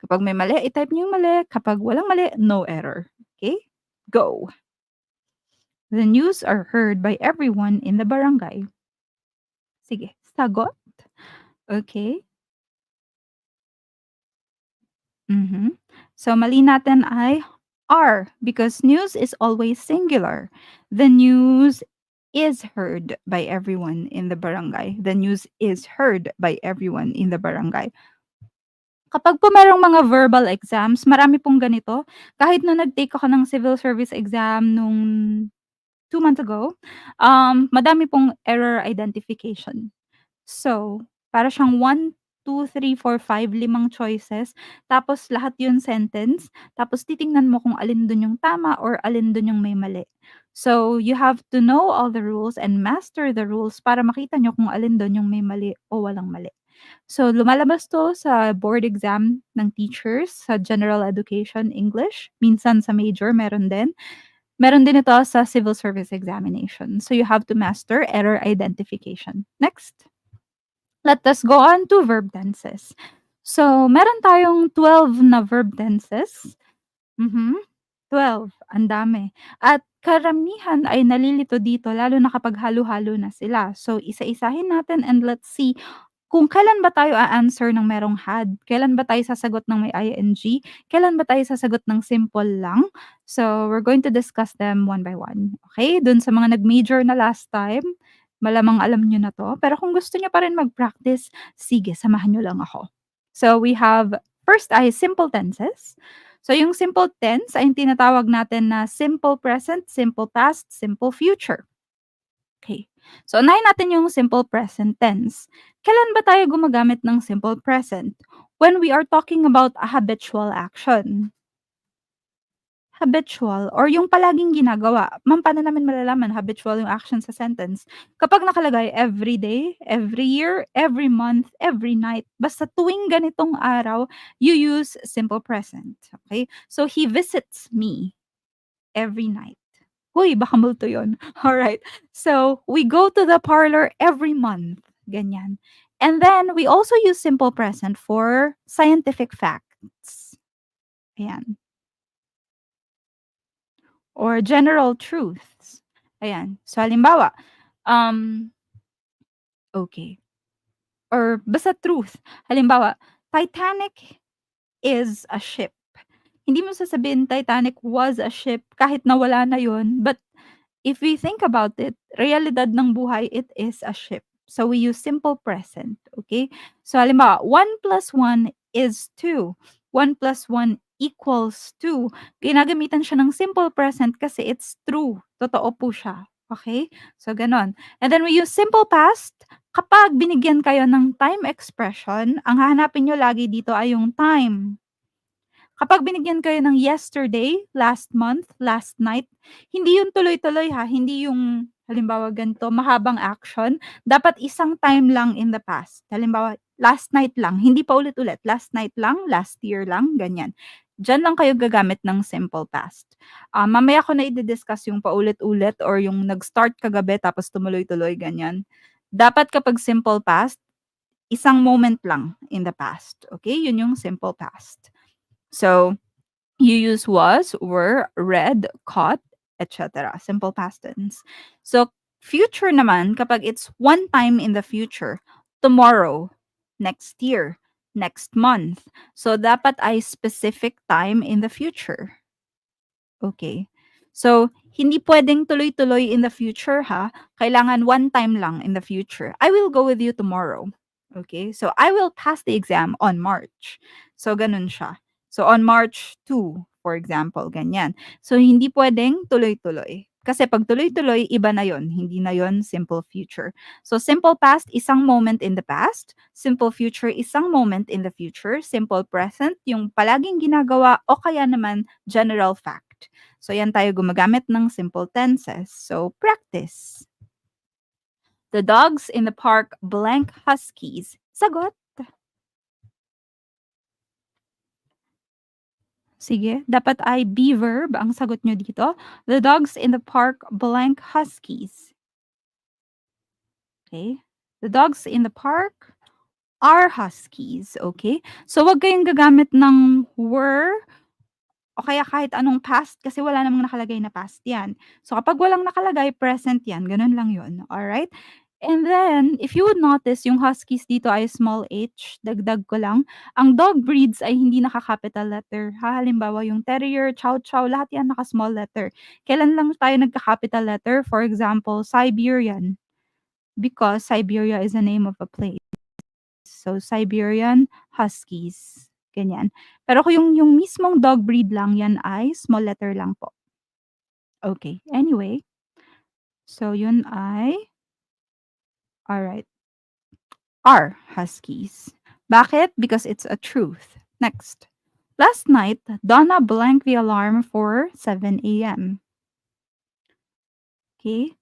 Kapag may mali, i-type niyo yung mali. Kapag walang mali, no error. Okay? Go. The news are heard by everyone in the barangay. Sige, sagot. Okay. Mhm. So, mali natin ay are because news is always singular. The news is heard by everyone in the barangay. The news is heard by everyone in the barangay. Kapag po merong mga verbal exams, marami pong ganito. Kahit nung nag-take ako ng civil service exam nung 2 months ago, madami pong error identification. So, para siyang 1, 2, 3, 4, 5, limang choices, tapos lahat yun sentence, tapos titingnan mo kung alin dun yung tama or alin dun yung may mali. So, you have to know all the rules and master the rules para makita niyo kung alin dun yung may mali o walang mali. So, lumalabas 'to sa board exam ng teachers sa General Education English, minsan sa major meron din. Meron din ito sa Civil Service Examination. So, you have to master error identification. Next. Let us go on to verb tenses. So, meron tayong 12 na verb tenses. Mhm, 12, ang dami. At karamihan ay nalilito dito lalo na kapag halo-halo na sila. So, isa-isahin natin and let's see kung kailan ba tayo a-answer ng merong had, kailan ba tayo sasagot ng may ing, kailan ba tayo sasagot ng simple lang. So, we're going to discuss them one by one. Okay? Dun sa mga nag-major na last time, malamang alam niyo na 'to. Pero kung gusto niyo pa rin mag-practice, sige samahan niyo lang ako. So, we have first ay simple tenses. So, yung simple tense ay yung tinatawag natin na simple present, simple past, simple future. Okay. So, unahin natin yung simple present tense. Kailan ba tayo gumagamit ng simple present? When we are talking about a habitual action. Habitual or yung palaging ginagawa. Ma'am, paano namin malalaman habitual yung action sa sentence? Kapag nakalagay every day, every year, every month, every night, basta tuwing ganitong araw, you use simple present. Okay? So, he visits me every night. Hoy, baka multo yun. Alright. So, we go to the parlor every month. Ganyan. And then, we also use simple present for scientific facts. Ayan. Or general truths. Ayan. So, halimbawa, um, okay. Or basta truth. Halimbawa, Titanic is a ship. Hindi mo sasabihin Titanic was a ship kahit nawala na yun, but if we think about it, realidad ng buhay, it is a ship. So we use simple present, okay? So halimbawa, 1 plus 1 is 2. 1 plus 1 equals 2. Ginagamitan siya ng simple present kasi it's true. Totoo po siya. Okay? So ganon. And then we use simple past. Kapag binigyan kayo ng time expression, ang hahanapin nyo lagi dito ay yung time. Kapag binigyan kayo ng yesterday, last month, last night, hindi yun tuloy-tuloy ha, hindi yung halimbawa ganito, mahabang action, dapat isang time lang in the past. Halimbawa, last night lang, hindi pa ulit-ulit, last night lang, last year lang, ganyan. Diyan lang kayo gagamit ng simple past. Mamaya ko na i-discuss yung paulit-ulit or yung nag-start kagabi tapos tumuloy-tuloy, ganyan. Dapat kapag simple past, isang moment lang in the past. Okay? Yun yung simple past. So, you use was, were, read, caught, etc. Simple past tense. So, future naman, kapag it's one time in the future, tomorrow, next year, next month. So, dapat ay specific time in the future. Okay. So, hindi pwedeng tuloy-tuloy in the future ha. Kailangan one time lang in the future. I will go with you tomorrow. Okay? So, I will pass the exam on March. So, ganun siya. So, on March 2, for example, ganyan. So, hindi pwedeng tuloy-tuloy. Kasi pag tuloy-tuloy, iba na yon. Hindi na yon simple future. So, simple past, isang moment in the past. Simple future, isang moment in the future. Simple present, yung palaging ginagawa o kaya naman general fact. So, yan tayo gumagamit ng simple tenses. So, practice. The dogs in the park blank huskies. Sagot. Sige, dapat ay be verb ang sagot nyo dito. The dogs in the park blank huskies. Okay? The dogs in the park are huskies. Okay? So, wag kayong gagamit ng were o kaya kahit anong past kasi wala namang nakalagay na past yan. So, kapag walang nakalagay, present yan. Ganun lang yun. Alright? And then, if you would notice, yung huskies dito ay small h. Dagdag ko lang. Ang dog breeds ay hindi naka-capital letter. Ha? Halimbawa, yung terrier, chow chow, lahat yan naka-small letter. Kailan lang tayo nagka-capital letter? For example, Siberian. Because Siberia is a name of a place. So, Siberian Huskies. ganyan. Pero kung yung mismong dog breed lang, yan ay small letter lang po. Okay, anyway, so yun ay alright. R, huskies. Bakit? Because it's a truth. Next. Last night, Donna blanked the alarm for 7 a.m. Okay?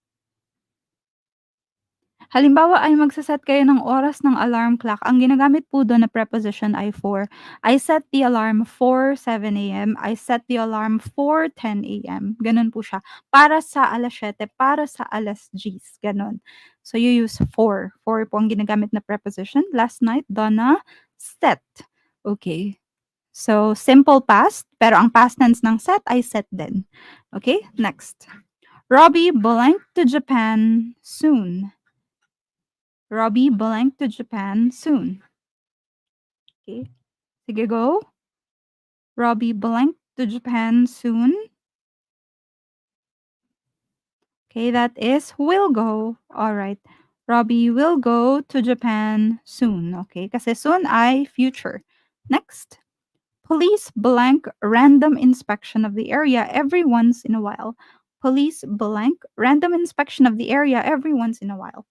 Halimbawa ay magse-set kayo ng oras ng alarm clock, ang ginagamit po dun na preposition ay for. I set the alarm for 7 AM, I set the alarm for 10 AM, gano'n po siya. Para sa 7:00, para sa 10:00, gano'n. So you use for. For po ang ginagamit na preposition. Last night, Donna set. Okay. So simple past, pero ang past tense ng set ay set din. Okay, next. Robbie blank to Japan soon. Robbie blank to Japan soon. Okay. Sige, go. Robbie blank to Japan soon. Okay, that is will go. All right. Robbie will go to Japan soon. Okay, kasi soon ay future. Next. Police blank random inspection of the area every once in a while. Police blank random inspection of the area every once in a while.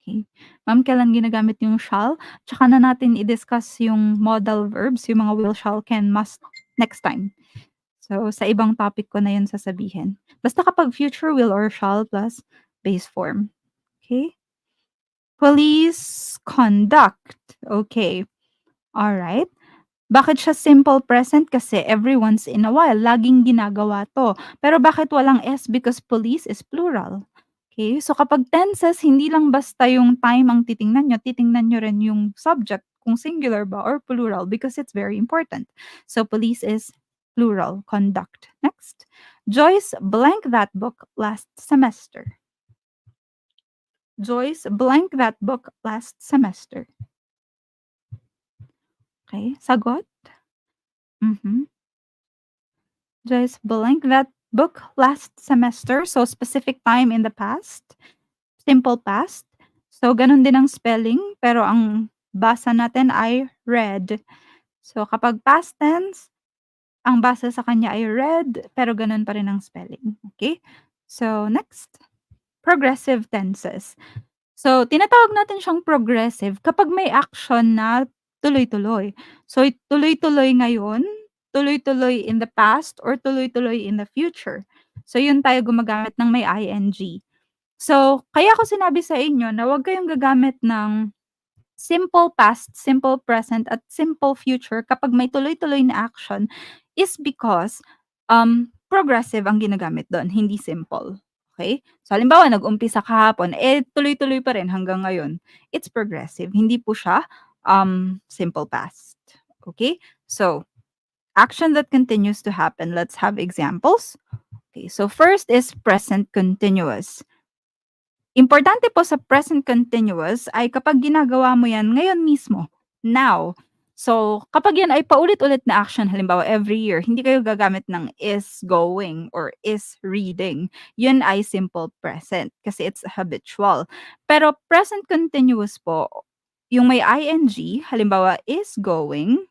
Okay. Ma'am, kailan ginagamit yung shall? Tsaka na natin i-discuss yung modal verbs, yung mga will, shall, can, must next time. So, sa ibang topic ko na yun sasabihin. Basta kapag future will or shall plus base form. Okay? Police conduct. Okay. Alright. Bakit siya simple present? Kasi every once in a while, laging ginagawa 'to. Pero bakit walang S? Because police is plural. Okay, so kapag tenses, hindi lang basta yung time ang titingnan niyo rin yung subject, kung singular ba or plural because it's very important. So police is plural, conduct. Next. Joyce blank that book last semester. Joyce blank that book last semester. Okay, sagot? Mhm. Joyce blank that book last semester. So, specific time in the past. Simple past. So, ganun din ang spelling. Pero ang basa natin ay read. So, kapag past tense, ang basa sa kanya ay read. Pero ganun pa rin ang spelling. Okay? So, next. Progressive tenses. So, tinatawag natin siyang progressive kapag may action na tuloy-tuloy. So, tuloy-tuloy ngayon, tuloy-tuloy in the past, or tuloy-tuloy in the future. So, yun tayo gumagamit ng may ing. So, kaya ko sinabi sa inyo na huwag kayong gagamit ng simple past, simple present, at simple future kapag may tuloy-tuloy na action is because, progressive ang ginagamit do'n, hindi simple. Okay? So, halimbawa nag-umpisa kahapon, eh, tuloy-tuloy pa rin hanggang ngayon. It's progressive, hindi po siya, simple past. Okay? So, action that continues to happen. Let's have examples. Okay, so first is present continuous. Importante po sa present continuous ay kapag ginagawa mo yan ngayon mismo, now. So, kapag yan ay paulit-ulit na action, halimbawa every year, hindi kayo gagamit ng is going or is reading. Yun ay simple present kasi it's habitual. Pero present continuous po, yung may ing, halimbawa is going,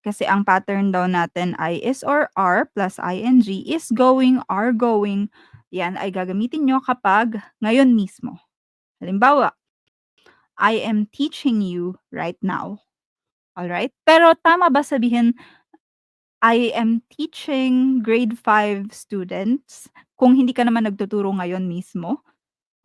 kasi ang pattern daw natin ay is or are plus ing, is going, are going. Yan ay gagamitin nyo kapag ngayon mismo. Halimbawa, I am teaching you right now. Alright? Pero tama ba sabihin, I am teaching grade 5 students kung hindi ka naman nagtuturo ngayon mismo?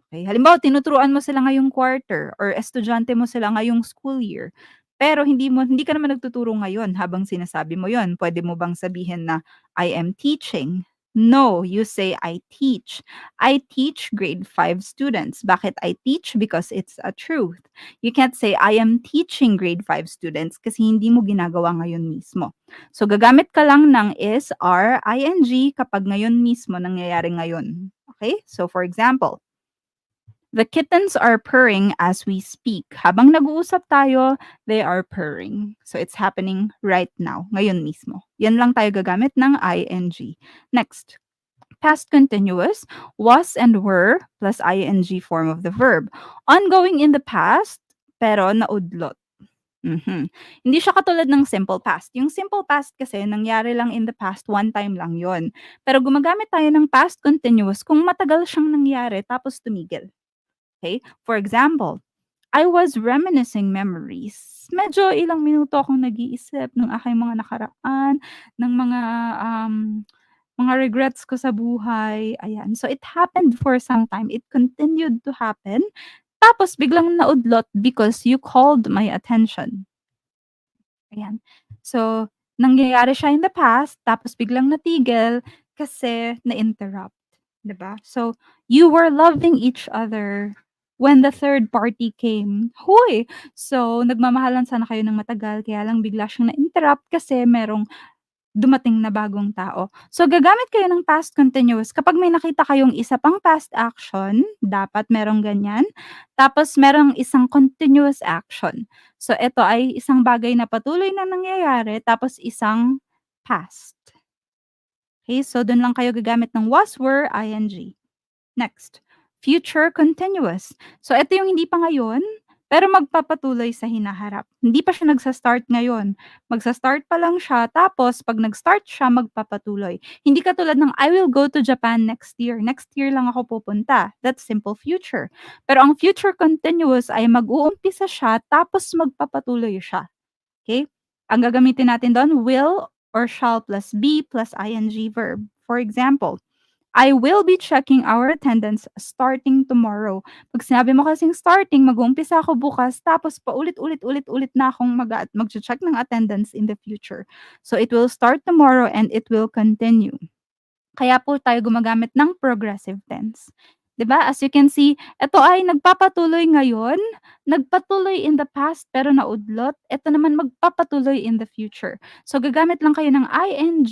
Okay, halimbawa tinuturuan mo sila ngayong quarter or estudyante mo sila ngayong school year, pero hindi ka naman nagtuturo ngayon habang sinasabi mo yon. Pwede mo bang sabihin na, "I am teaching"? No, you say, "I teach." I teach grade 5 students. Bakit I teach? Because it's a truth. You can't say, "I am teaching grade 5 students" kasi hindi mo ginagawa ngayon mismo. So, gagamit ka lang ng is, are, ing kapag ngayon mismo, nangyayari ngayon. Okay? So, for example, the kittens are purring as we speak. Habang nag-uusap tayo, they are purring. So, it's happening right now, ngayon mismo. Yan lang tayo gagamit ng ing. Next, past continuous, was and were plus ing form of the verb. Ongoing in the past, pero naudlot. Mhm. Hindi siya katulad ng simple past. Yung simple past kasi nangyari lang in the past, one time lang yon. Pero gumagamit tayo ng past continuous kung matagal siyang nangyari tapos tumigil, okay? For example, I was reminiscing memories. Medyo ilang minuto akong nag-iisip ng aking mga nakaraan, ng mga regrets ko sa buhay, ayan. So, it happened for some time. It continued to happen. Tapos biglang naudlot because you called my attention. Ayan. So, nangyayari siya in the past tapos biglang natigil kasi na-interrupt, 'di ba? So, you were loving each other when the third party came. Hoy! So, nagmamahalan sana kayo ng matagal kaya lang bigla siyang na-interrupt kasi merong dumating na bagong tao. So, gagamit kayo ng past continuous kapag may nakita kayong isa pang past action, dapat merong ganyan, tapos merong isang continuous action. So, ito ay isang bagay na patuloy na nangyayari tapos isang past. Okay, so dun lang kayo gagamit ng was, were, ing. Next, future continuous. So, ito yung hindi pa ngayon, pero magpapatuloy sa hinaharap. Hindi pa siya nagsa-start ngayon. Magsa-start pa lang siya, tapos 'pag nag-start siya, magpapatuloy. Hindi katulad ng, "I will go to Japan next year." Next year lang ako pupunta. That's simple future. Pero ang future continuous ay mag-uumpisa siya, tapos magpapatuloy siya. Okay? Ang gagamitin natin do'n, will or shall plus be plus ing verb. For example, I will be checking our attendance starting tomorrow. 'Pag sinabi mo kasing starting, mag-uumpisa ako bukas tapos paulit-ulit-ulit-ulit na akong magche-check ng attendance in the future. So, it will start tomorrow and it will continue. Kaya po tayo gumagamit ng progressive tense. 'Di ba, as you can see, ito ay nagpapatuloy ngayon, nagpatuloy in the past pero naudlot, ito naman magpapatuloy in the future. So, gagamit lang kayo ng ing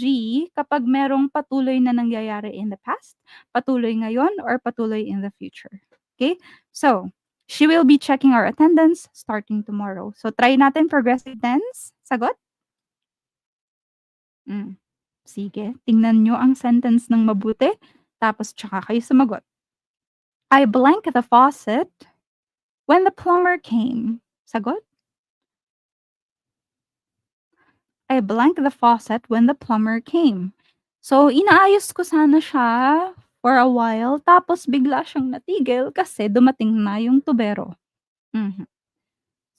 kapag merong patuloy na nangyayari in the past, patuloy ngayon, or patuloy in the future. Okay? So, she will be checking our attendance starting tomorrow. So, try natin progressive tense. Sagot? Hmm. Sige, tingnan niyo ang sentence ng mabuti, tapos tsaka kayo sumagot. I blank the faucet when the plumber came. Sagot? I blank the faucet when the plumber came. So, inaayos ko sana siya for a while, tapos bigla siyang natigil kasi dumating na yung tubero. Mhm.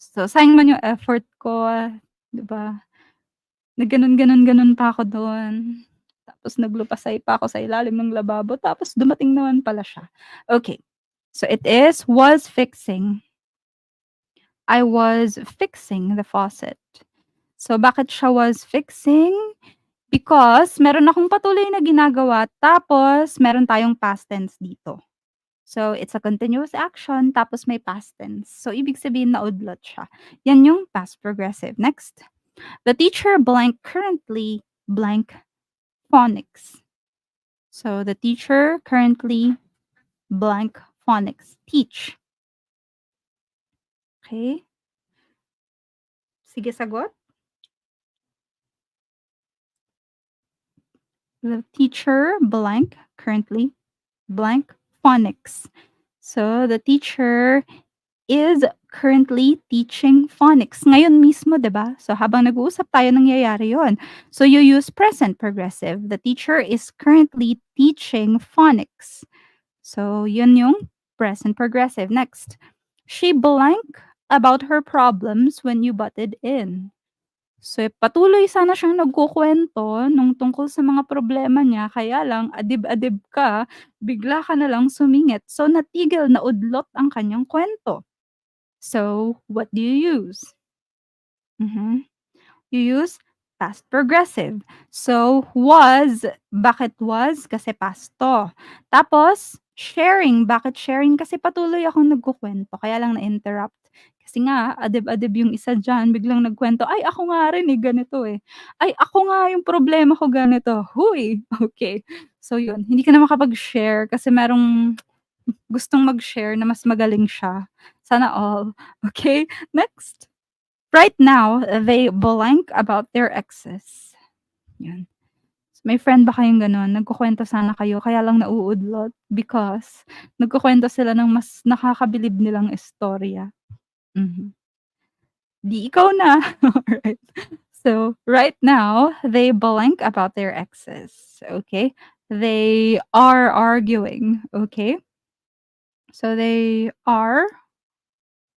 So, sayang man yung effort ko, 'di ba? Nagganon-ganon-ganon pa ako dun. Tapos naglupasay pa ako sa ilalim ng lababo, tapos dumating naman pala siya. Okay. So it is was fixing. I was fixing the faucet. So bakit siya was fixing? Because meron akong patuloy na ginagawa tapos meron tayong past tense dito. So it's a continuous action tapos may past tense. So ibig sabihin naudlot siya. Yan yung past progressive. Next. The teacher blank currently blank phonics. So the teacher currently blank phonics. Teach. Okay? Sige, sagot. The teacher blank currently blank phonics. So the teacher is currently teaching phonics. Ngayon mismo, 'di ba? So habang nag-uusap tayo nangyayari 'yon. So you use present progressive. The teacher is currently teaching phonics. So yun yung present progressive. Next, she blank about her problems when you butted in. So, patuloy sana siyang nagkukuwento nung tungkol sa mga problema niya, kaya lang adib-adib ka, bigla ka na lang sumingit. So, natigil, naudlot ang kanyang kuwento. So, what do you use? Mhm. You use past progressive. So, was, bakit was? Kasi past 'to. Tapos, sharing, bakit sharing? Kasi patuloy akong nagkukuwento kaya lang na-interrupt. Kasi nga adib-adib yung isa diyan, biglang nagkuwento, "Ay ako nga rin, eh, ganito, eh. Ay ako nga yung problema ko ganito." Huy! Okay. So yun, hindi ka na makapag-share kasi merong gustong mag-share na mas magaling siya. Sana all. Okay, next. Right now, they blank about their exes. Yan. May friend ba kayong gano'n, nagkukuwento sana kayo kaya lang nauudlot because nagkukuwento sila ng mas nakakabilib nilang istorya. Mhm. Di ikaw na. Alright. So, right now, they blank about their exes, okay? They are arguing, okay? So, they are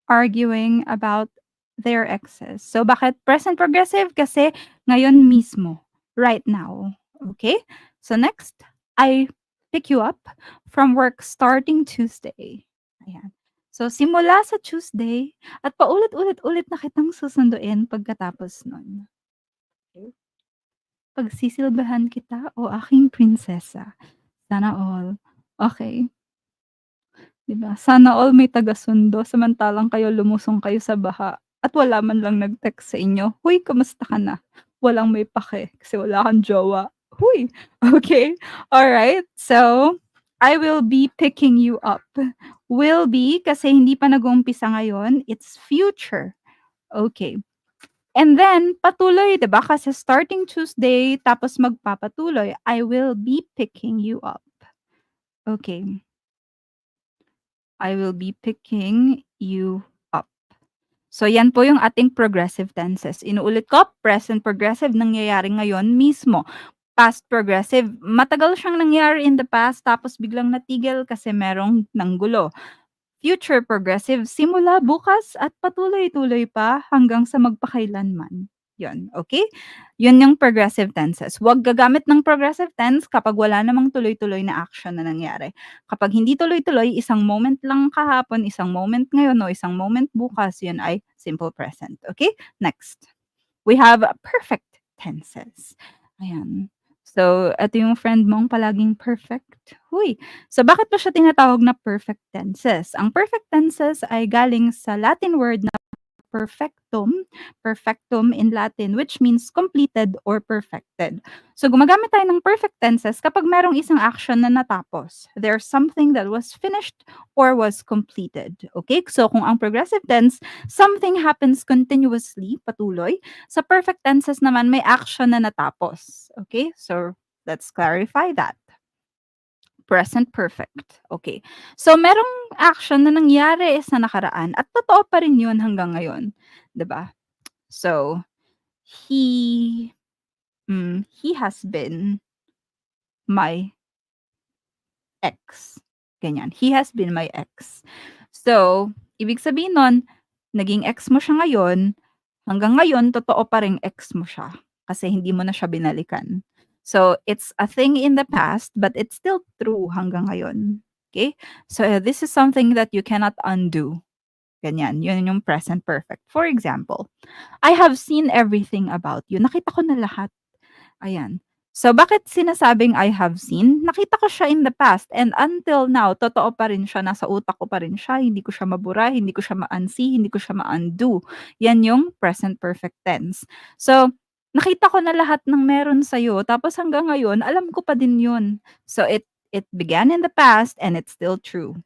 arguing about their exes. So, bakit present progressive? Kasi ngayon mismo, right now, okay? So, next, I pick you up from work starting Tuesday. Ayan. So, simula sa Tuesday at paulit-ulit-ulit na kitang susunduin pagkatapos nun. Okay? Pagsisilbahan kita, o aking prinsesa. Sana all. Okay. 'Di ba? Sana all may taga-sundo samantalang kayo lumusong kayo sa baha at wala man lang nag-text sa inyo, "Hoy, kamusta ka na?" Walang may pake kasi wala kang jowa. Huy! Okay, alright. So, I will be picking you up. Will be kasi hindi pa nag-uumpisa ngayon, it's future. Okay. And then patuloy, 'di ba? Kasi starting Tuesday tapos magpapatuloy, I will be picking you up. Okay. I will be picking you up. So, yan po yung ating progressive tenses. Inuulit ko, present progressive, nangyayari ngayon mismo. Past progressive, matagal siyang nangyari in the past tapos biglang natigil kasi merong nanggulo. Future progressive, simula bukas at patuloy-tuloy pa hanggang sa magpakailanman. Yun, okay? Yun yung progressive tenses. Huwag gagamit ng progressive tense kapag wala namang tuloy-tuloy na action na nangyari. Kapag hindi tuloy-tuloy, isang moment lang kahapon, isang moment ngayon, o isang moment bukas, yun ay simple present. Okay? Next. We have perfect tenses. Ayan. So, ito yung friend mong palaging perfect. Huy! So, bakit ba siya tinatawag na perfect tenses? Ang perfect tenses ay galing sa Latin word na perfectum, perfectum in Latin, which means completed or perfected. So, gumagamit tayo ng perfect tenses kapag merong isang action na natapos. There's something that was finished or was completed. Okay? So, kung ang progressive tense, something happens continuously, patuloy. Sa perfect tenses naman, may action na natapos. Okay? So, let's clarify that. Present perfect. Okay. So, merong action na nangyari sa nakaraan at totoo pa rin yun hanggang ngayon. 'Di ba? So, he he has been my ex. Ganyan. He has been my ex. So, ibig sabihin nun, naging ex mo siya ngayon, hanggang ngayon totoo pa ring ex mo siya kasi hindi mo na siya binalikan. So, it's a thing in the past but it's still true hanggang ngayon. Okay? So, this is something that you cannot undo. Ganyan. Yun yung present perfect. For example, I have seen everything about you. Nakita ko na lahat. Ayan. So, bakit sinasabing I have seen? Nakita ko siya in the past and until now, totoo pa rin siya, nasa utak ko pa rin siya, hindi ko siya mabura, hindi ko siya ma-unsee, hindi ko siya ma-undo. Yan yung present perfect tense. So, nakita ko na lahat ng meron sa'yo, tapos hanggang ngayon, alam ko pa din yun. So, it began in the past and it's still true.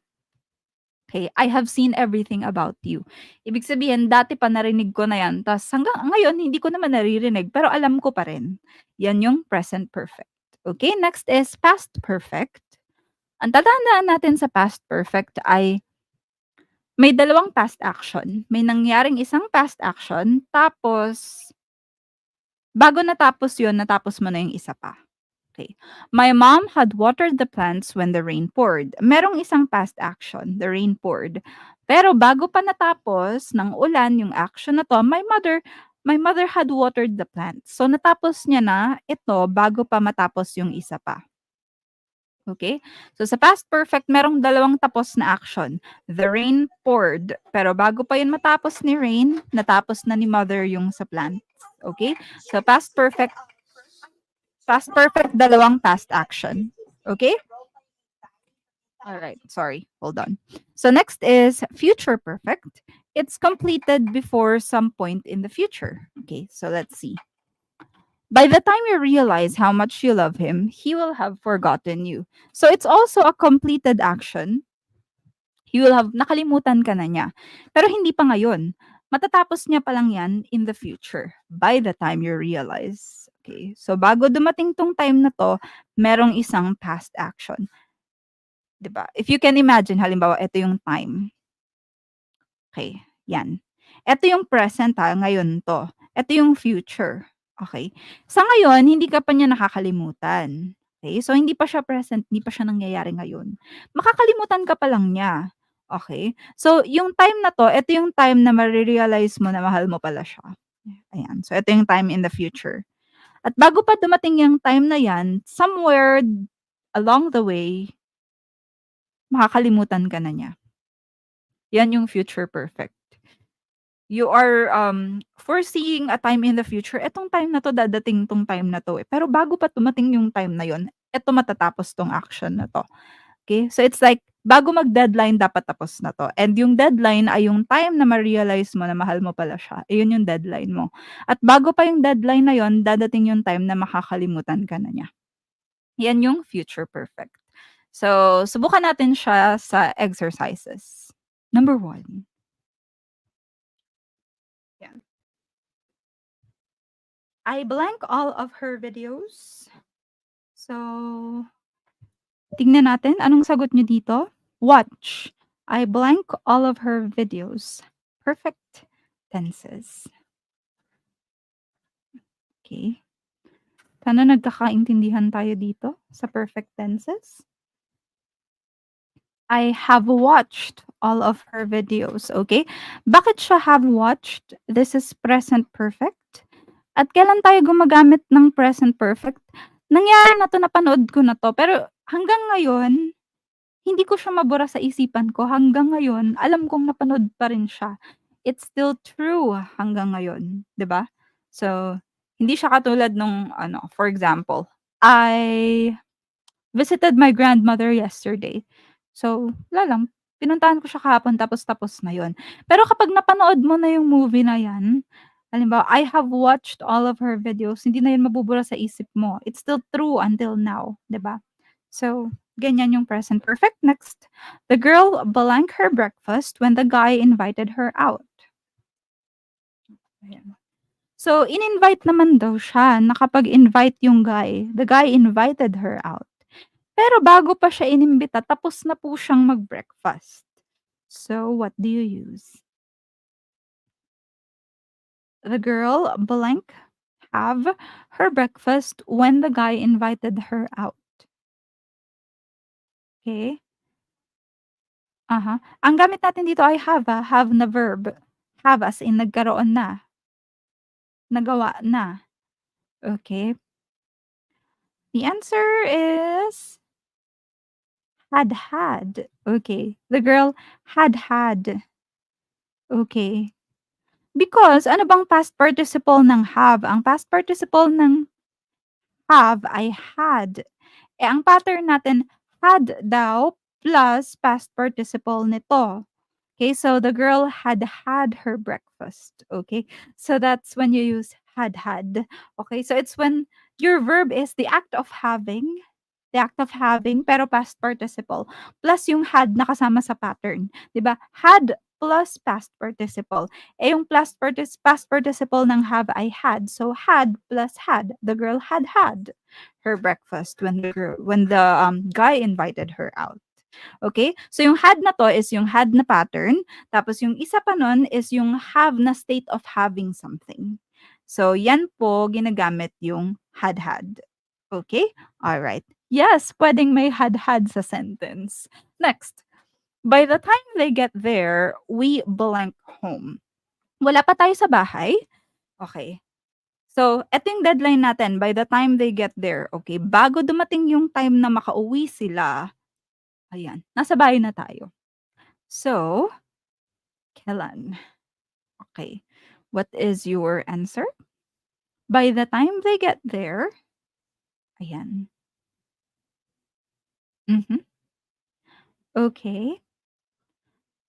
Okay, I have seen everything about you. Ibig sabihin dati pa narinig ko na 'yan ta's hanggang ngayon hindi ko naman naririnig pero alam ko pa rin. 'Yan yung present perfect. Okay, next is past perfect. Ang tatandaan natin sa past perfect ay may dalawang past action. May nangyaring isang past action tapos bago natapos 'yun, natapos mo na yung isa pa. Okay. My mom had watered the plants when the rain poured. Merong isang past action, the rain poured. Pero bago pa natapos ng ulan yung action na 'to, my mother had watered the plants. So natapos niya na ito bago pa matapos yung isa pa. Okay? So sa past perfect merong dalawang tapos na action. The rain poured, pero bago pa yun matapos ni rain, natapos na ni mother yung sa plants. Okay? So past perfect, dalawang past action. Okay? All right. Sorry. Hold on. So next is future perfect. It's completed before some point in the future. Okay. So let's see. By the time you realize how much you love him, he will have forgotten you. So it's also a completed action. He will have nakalimutan ka na niya. Pero hindi pa ngayon. Matatapos niya pa lang yan in the future by the time you realize. Okay. So bago dumating tong time na to, merong isang past action. 'Di ba? If you can imagine, halimbawa, ito yung time. Okay, yan. Eto yung present, ngayon 'to. Eto yung future, okey? Sa ngayon hindi ka pa niya nakakalimutan, okey? So, hindi pa siya present, hindi pa siya nangyayari ngayon. Makakalimutan ka pa lang niya, okey? So, yung time na 'to, eto yung time na mare-realize mo na mahal mo pala siya. Ayan, so eto yung time in the future. At bago pa dumating yung time na yan, somewhere along the way, makakalimutan ka na niya. Yan yung future perfect. You are, foreseeing a time in the future, etong time na 'to dadating 'tong time na 'to, eh. Pero bago pa dumating yung time na yun, eto matatapos 'tong action na 'to, okey? So, it's like bago mag-deadline dapat tapos na 'to, and yung deadline ay yung time na ma-realize mo na mahal mo pala siya, iyon yung deadline mo. At bago pa yung deadline na yun, dadating yung time na makakalimutan ka na niya. Yan yung future perfect. So, subukan natin siya sa exercises. Number 1, yan. I blank all of her videos. So, tingnan natin anong sagot niyo dito. Watch. I blank all of her videos. Perfect tenses. Okay. Sana nagkakaintindihan tayo dito sa perfect tenses. I have watched all of her videos, okay? Bakit siya have watched? This is present perfect. At kailan tayo gumagamit ng present perfect? Nangyari na 'to, napanood ko na 'to, pero hanggang ngayon, hindi ko siya mabura sa isipan ko. Hanggang ngayon, alam kong napanood pa rin siya. It's still true hanggang ngayon, 'di ba? So, hindi siya katulad nung ano, for example, I visited my grandmother yesterday. So, wala lang, pinuntahan ko siya kahapon tapos tapos na yun. Pero kapag napanood mo na yung movie na yan, halimbawa, I have watched all of her videos, hindi na yun mabubura sa isip mo. It's still true until now, 'di ba? So, ganyan yung present perfect. Next, the girl blank her breakfast when the guy invited her out. Ayan. So, in-invite naman daw siya, nakapag-invite yung guy. The guy invited her out. Pero bago pa siya inimbita tapos na po siyang mag-breakfast. So, what do you use? The girl blank have her breakfast when the guy invited her out. Okay. Ang gamit natin dito ay have, have na verb. Have as in nagkaroon na, nagawa na. Okay. The answer is had. Okay. The girl had. Okay. Because ano bang past participle ng have? Ang past participle ng have ay had. Eh, ang pattern natin, had daw plus past participle nito. Okay, so the girl had had her breakfast. Okay, so that's when you use had. Okay, so it's when your verb is the act of having, pero past participle, plus yung had na kasama sa pattern. 'Di ba? Had plus past participle. Eh, yung past participle ng have ay had. So, had plus had. The girl had had her breakfast when the guy invited her out. Okay? So, yung had na 'to is yung had na pattern, tapos yung isa pa nun is yung have na state of having something. So, yan po ginagamit yung had. Okay? Alright. Yes, puwedeng may had sa sentence. Next, by the time they get there, we blank home. Wala pa tayo sa bahay. Okay. So, eto yung deadline natin, by the time they get there. Okay, bago dumating yung time na makauwi sila, ayan, nasa bahay na tayo. So, kailan? Okay. What is your answer? By the time they get there, ayan. Mhm. Okay.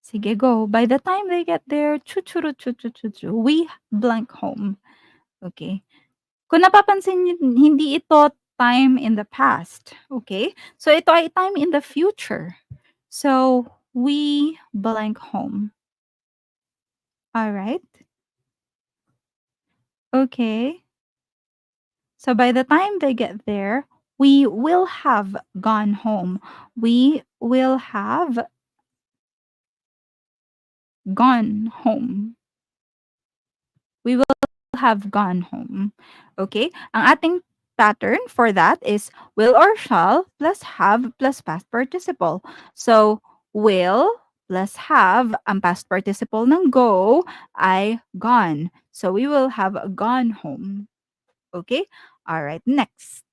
Sige, go. By the time they get there, chuchuru chu, we blank home. Okay. Kung napapansin niyo, hindi ito time in the past. Okay? So, ito ay time in the future. So, we blank home. Alright? Okay. So, by the time they get there, we will have gone home. We will have gone home. we will have gone home. Okay? Ang ating pattern for that is will or shall plus have plus past participle. So, will plus have, ang past participle ng go ay gone. So, we will have gone home. Okay? All right, next.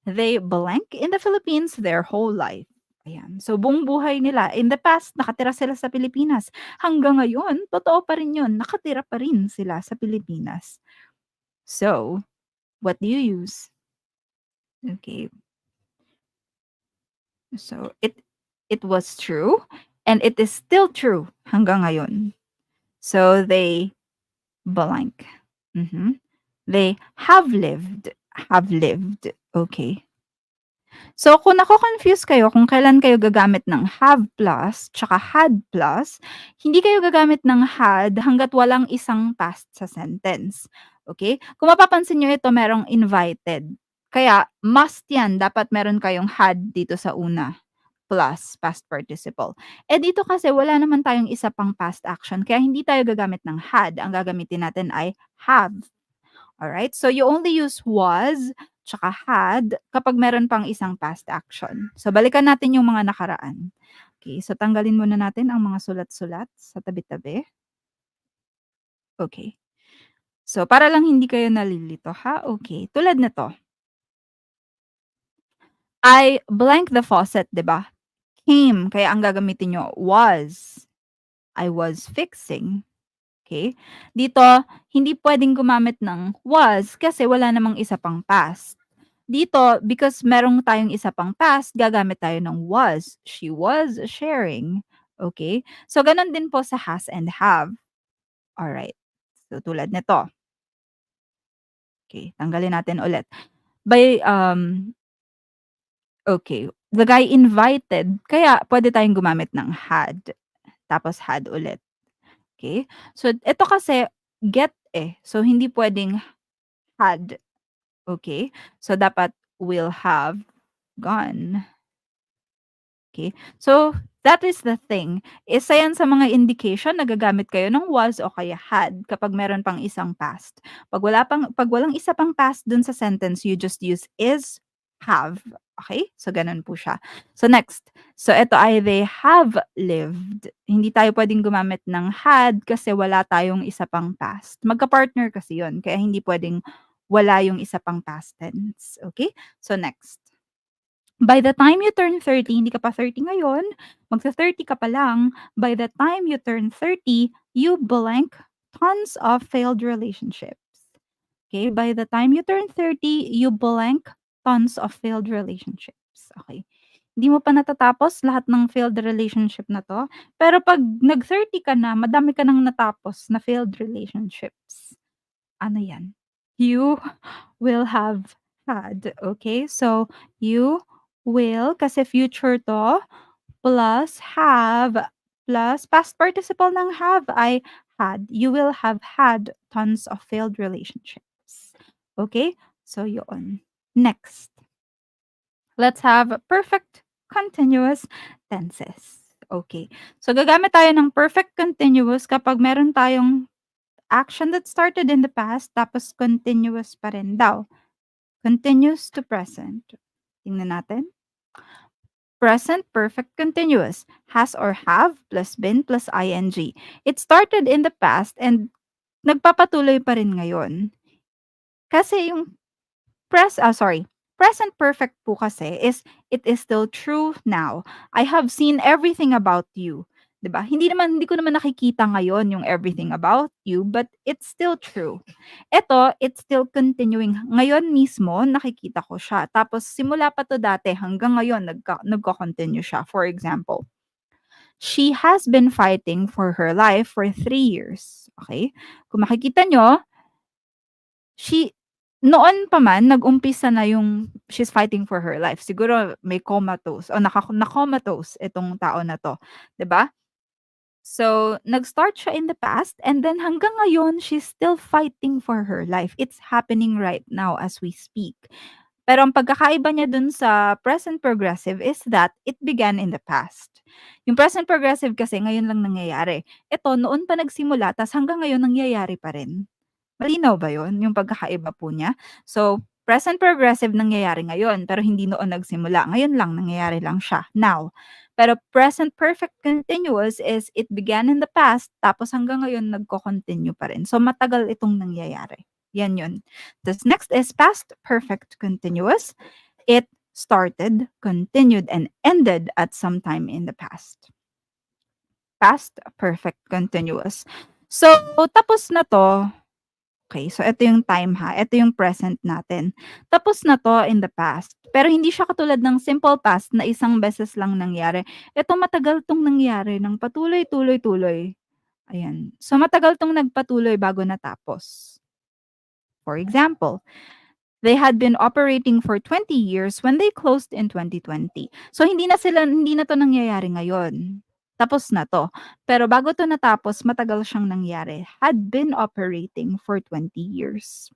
They blank in the Philippines their whole life. Ayan. So, buong buhay nila. In the past, nakatira sila sa Pilipinas. Hanggang ngayon, totoo pa rin yun. Nakatira pa rin sila sa Pilipinas. So, what do you use? Okay. So, it was true and it is still true hanggang ngayon. So, they blank. Mhm. They have lived. Have lived. Okay. So, kung nako-confuse kayo kung kailan kayo gagamit ng have plus tsaka had plus, hindi kayo gagamit ng had hangga't walang isang past sa sentence. Okay? Kung mapapansin niyo ito, merong invited. Kaya, must yan. Dapat meron kayong had dito sa una plus past participle. Eh dito kasi wala naman tayong isa pang past action, kaya hindi tayo gagamit ng had. Ang gagamitin natin ay have. Alright? So, you only use was tsaka had kapag meron pang isang past action. So, balikan natin yung mga nakaraan. Okay, so tanggalin muna natin ang mga sulat-sulat sa tabi-tabi. Okay. So, para lang hindi kayo nalilito ha. Okay, tulad nito. I blank the faucet, 'di ba? Came, kaya ang gagamitin nyo was. I was fixing. Okay? Dito, hindi puwedeng gumamit ng was kasi wala namang isa pang past. Dito, because merong tayong isa pang past, gagamit tayo ng was. She was sharing. Okay? So, gano'n din po sa has and have. Alright. So, tulad nito. Okay, tanggalin natin ulit. By, okay, the guy invited, kaya puwede tayong gumamit ng had, tapos had ulit. Okay? So, ito kasi get eh. So, hindi puwedeng had. Okay? So, dapat will have gone. Okay? So, that is the thing. Isa yan sa mga indication na gagamit kayo ng was o kaya had kapag meron pang isang past. Pag walang isa pang past dun sa sentence, you just use is, have. Okay? So, ganun po siya. So, next. So, ito ay they have lived. Hindi tayo pwedeng gumamit ng had kasi wala tayong isa pang past. Magka-partner kasi yun. Kaya hindi pwedeng wala yung isa pang past tense. Okay? So, next. By the time you turn 30, hindi ka pa 30 ngayon, magsa-30 ka pa lang, by the time you turn 30, you blank tons of failed relationships. Okay? By the time you turn 30, you blank tons of failed relationships. Okay? Hindi mo pa natatapos lahat ng failed relationship na 'to, pero 'pag nag-30 ka na, madami ka nang natapos na failed relationships. Ano 'yan? You will have had. Okay? So, you will kasi future 'to, plus have, plus past participle ng have ay had. You will have had tons of failed relationships. Okay? So, yun. Next. Let's have perfect continuous tenses. Okay. So, gagamit tayo ng perfect continuous kapag meron tayong action that started in the past tapos continuous pa rin daw. Continuous to present. Tingnan natin. Present perfect continuous. Has or have plus been plus ing. It started in the past and nagpapatuloy pa rin ngayon. Kasi yung present perfect po kasi is it is still true now. I have seen everything about you. 'Di ba? Hindi ko naman nakikita ngayon yung everything about you, but it's still true. Ito, it's still continuing. Ngayon mismo nakikita ko siya. Tapos simula pa 'to dati hanggang ngayon nagko-continue siya. For example, she has been fighting for her life for 3 years. Okay? Kung makikita nyo, noon pa man nag-umpisa na yung she's fighting for her life. Siguro may comatose o na-comatose itong tao na 'to, 'di ba? So, nag-start siya in the past and then hanggang ngayon she's still fighting for her life. It's happening right now as we speak. Pero ang pagkakaiba niya dun sa present progressive is that it began in the past. Yung present progressive kasi ngayon lang nangyayari. Ito, noon pa nagsimula tas hanggang ngayon nangyayari pa rin. Malinaw ba 'yun, yung pagkakaiba po niya? So, present progressive nangyayari ngayon, pero hindi noon nagsimula, ngayon lang nangyayari lang siya, now. Pero present perfect continuous is it began in the past tapos hanggang ngayon nagko-continue pa rin. So, matagal itong nangyayari, 'yan 'yun. Tas next is past perfect continuous. It started, continued, and ended at some time in the past. Past perfect continuous. So, tapos na 'to. Okay, so ito yung time ha, ito yung present natin. Tapos na 'to in the past, pero hindi siya katulad ng simple past na isang beses lang nangyari. Ito matagal 'tong nangyari ng patuloy, tuloy, tuloy, ayan. So matagal 'tong nagpatuloy bago natapos. For example, they had been operating for 20 years when they closed in 2020. So hindi na 'to nangyayari ngayon, tapos na 'to. Pero bago 'to natapos matagal siyang nangyari, had been operating for 20 years.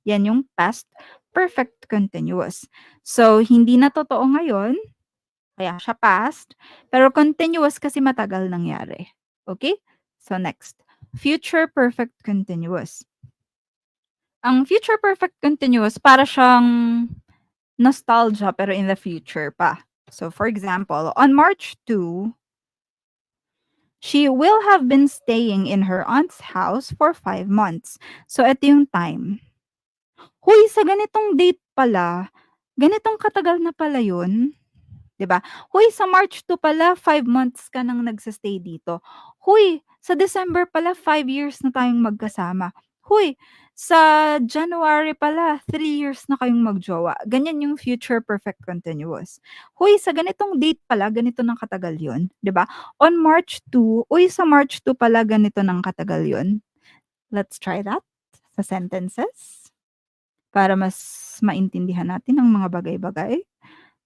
Yan yung past perfect continuous. So, hindi na totoo ngayon, kaya siya past, pero continuous kasi matagal nangyari. Okay? So, next, future perfect continuous. Ang future perfect continuous para siyang nostalgia pero in the future pa. So, for example, on March 2, she will have been staying in her aunt's house for 5 months. So, ito yung time. Hoy, sa ganitong date pala, ganitong katagal na pala yun, 'di ba? Hoy, sa March 2 pala 5 months ka nang dito. Hoy, sa December pala 5 years na tayong magkasama. Hoy, sa January pala 3 years na kayong magjowa. Ganyan yung future perfect continuous. Hoy, sa ganitong date pala ganito ng katagal yun, 'di ba? On March 2, uy, sa March 2 pala ganito ng katagal yun. Let's try that sa sentences. Para mas maintindihan natin ang mga bagay-bagay.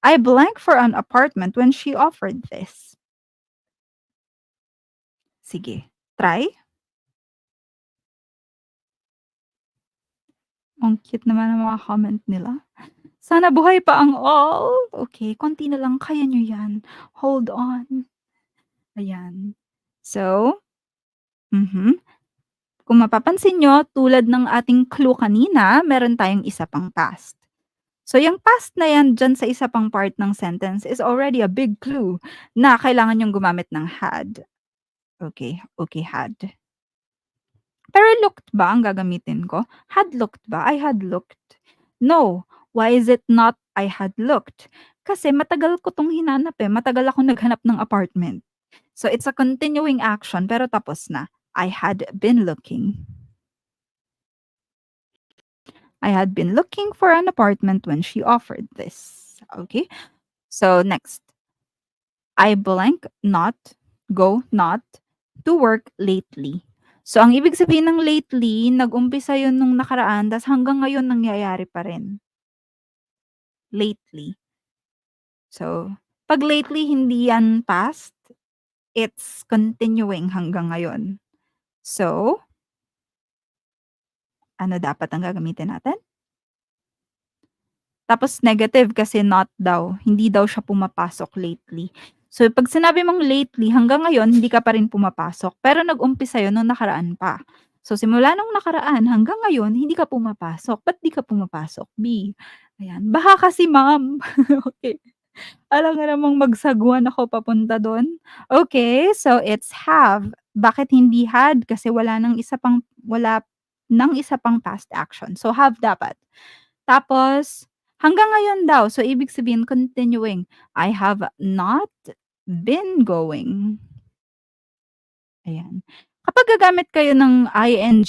I blank for an apartment when she offered this. Sige, try. Ang cute naman ng mga comment nila. Sana buhay pa ang all. Okay, konti na lang, kaya niyo yan. Hold on. Ayan. So, kung mapapansin niyo, tulad ng ating clue kanina, meron tayong isa pang past. So, yung past na yan diyan sa isa pang part ng sentence is already a big clue na kailangan niyong gumamit ng had. Okay, okay, had. Pero looked ba ang gagamitin ko? Had looked ba? I had looked. No. Why is it not I had looked? Kasi matagal ko 'tong hinanap, eh, matagal ako naghanap ng apartment. So, it's a continuing action pero tapos na. I had been looking. I had been looking for an apartment when she offered this. Okay? So, next. I blank not, go not, to work lately. So, ang ibig sabihin ng lately, nag-umpisa yun nung nakaraan tas hanggang ngayon nangyayari pa rin. Lately. So, 'pag lately hindi yan past, it's continuing hanggang ngayon. So, ano dapat ang gagamitin natin? Tapos negative kasi not daw, hindi daw siya pumapasok lately. So, 'pag sinabi mong lately, hanggang ngayon hindi ka pa rin pumapasok, pero nag-umpisa yun nung nakaraan pa. So, simula nung nakaraan hanggang ngayon hindi ka pumapasok. Ba't di ka pumapasok? B, ayan. Baka kasi ma'am. Okey. Alam nga namang magsagwan ako papunta dun. Okay, so it's have. Bakit hindi had? Kasi wala ng isa pang past action. So, have dapat. Tapos, hanggang ngayon daw. So, ibig sabihin continuing. I have not been going. Ayan. Kapag gagamit kayo ng ing,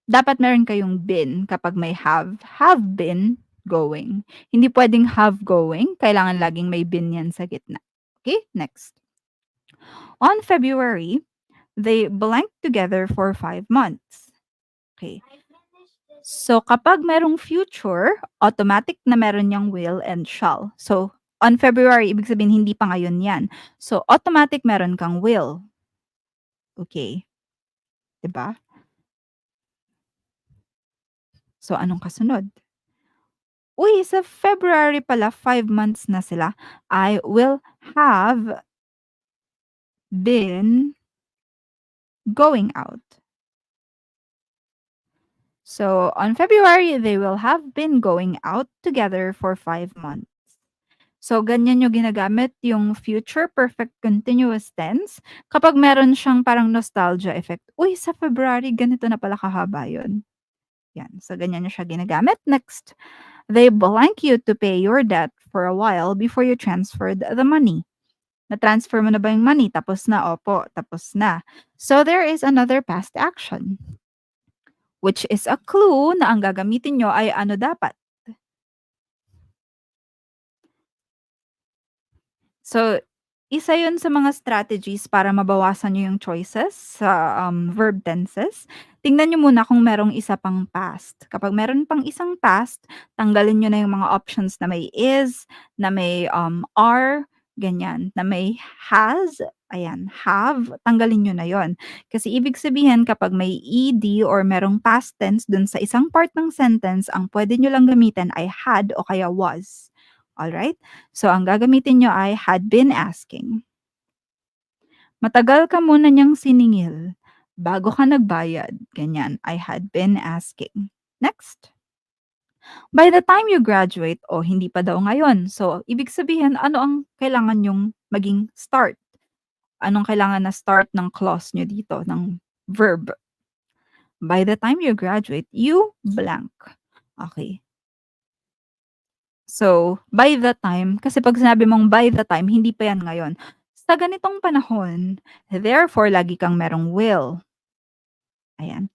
dapat meron kayong been kapag may have. Have been going. Hindi puwedeng have going, kailangan laging may been yan sa gitna. Okay, next. On February, they blanked together for 5 months. Okay. So, kapag merong future, automatic na meron niyang will and shall. So, on February, ibig sabihin hindi pa ngayon yan. So, automatic meron kang will. Okay. 'Di ba? So, anong kasunod? Uy, sa February pala 5 months na sila. I will have been going out. So on February, they will have been going out together for 5 months. So ganyan yung ginagamit yung future perfect continuous tense kapag meron siyang parang nostalgia effect. Uy, sa February ganito na pala kahaba yun. Yan. So ganyan niya siya ginagamit. Next, they blank you to pay your debt for a while before you transferred the money. Na-transfer mo na ba yung money? Tapos na. Opo, tapos na. So there is another past action, which is a clue na ang gagamitin nyo ay ano dapat. So, isa yun sa mga strategies para mabawasan niyo yung choices sa, verb tenses. Tingnan niyo muna kung merong isa pang past. Kapag meron pang isang past, tanggalin niyo na yung mga options na may is, na may, are, ganyan, na may has, ayan, have, tanggalin niyo na yon. Kasi ibig sabihin kapag may ed or merong past tense dun sa isang part ng sentence, ang puwede niyo lang gamitin ay had o kaya was. Alright? So, ang gagamitin nyo ay had been asking. Matagal ka muna niyang siningil bago ka nagbayad. Ganyan. I had been asking. Next. By the time you graduate, o hindi pa daw ngayon. So, ibig sabihin, ano ang kailangan yung maging start? Anong kailangan na start ng clause nyo dito, ng verb? By the time you graduate, you blank. Okay. So, by the time, kasi 'pag sinabi mong by the time, hindi pa 'yan ngayon. Sa ganitong panahon, therefore lagi kang merong will, ayan.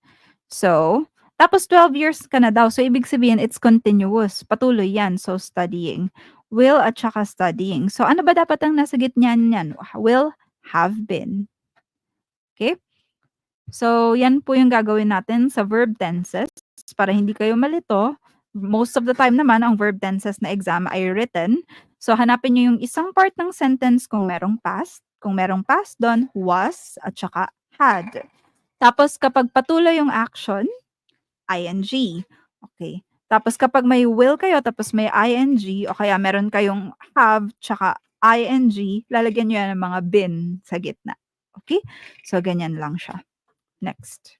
So, tapos 12 years ka na daw, so ibig sabihin it's continuous, patuloy 'yan, so studying. Will at saka studying. So, ano ba dapat ang nasa gitna niyan? Will, have been, okay. So, 'yan po yung gagawin natin sa verb tenses para hindi kayo malito. Most of the time naman ang verb tenses na exam ay written. So, hanapin niyo yung isang part ng sentence kung merong past. Kung merong past dun, was at saka had. Tapos kapag patuloy yung action, ing. Okay. Tapos kapag may will kayo tapos may ing o kaya meron kayong have tsaka ing, lalagyan niyo yan ng mga been sa gitna. Okay? So, ganyan lang siya. Next.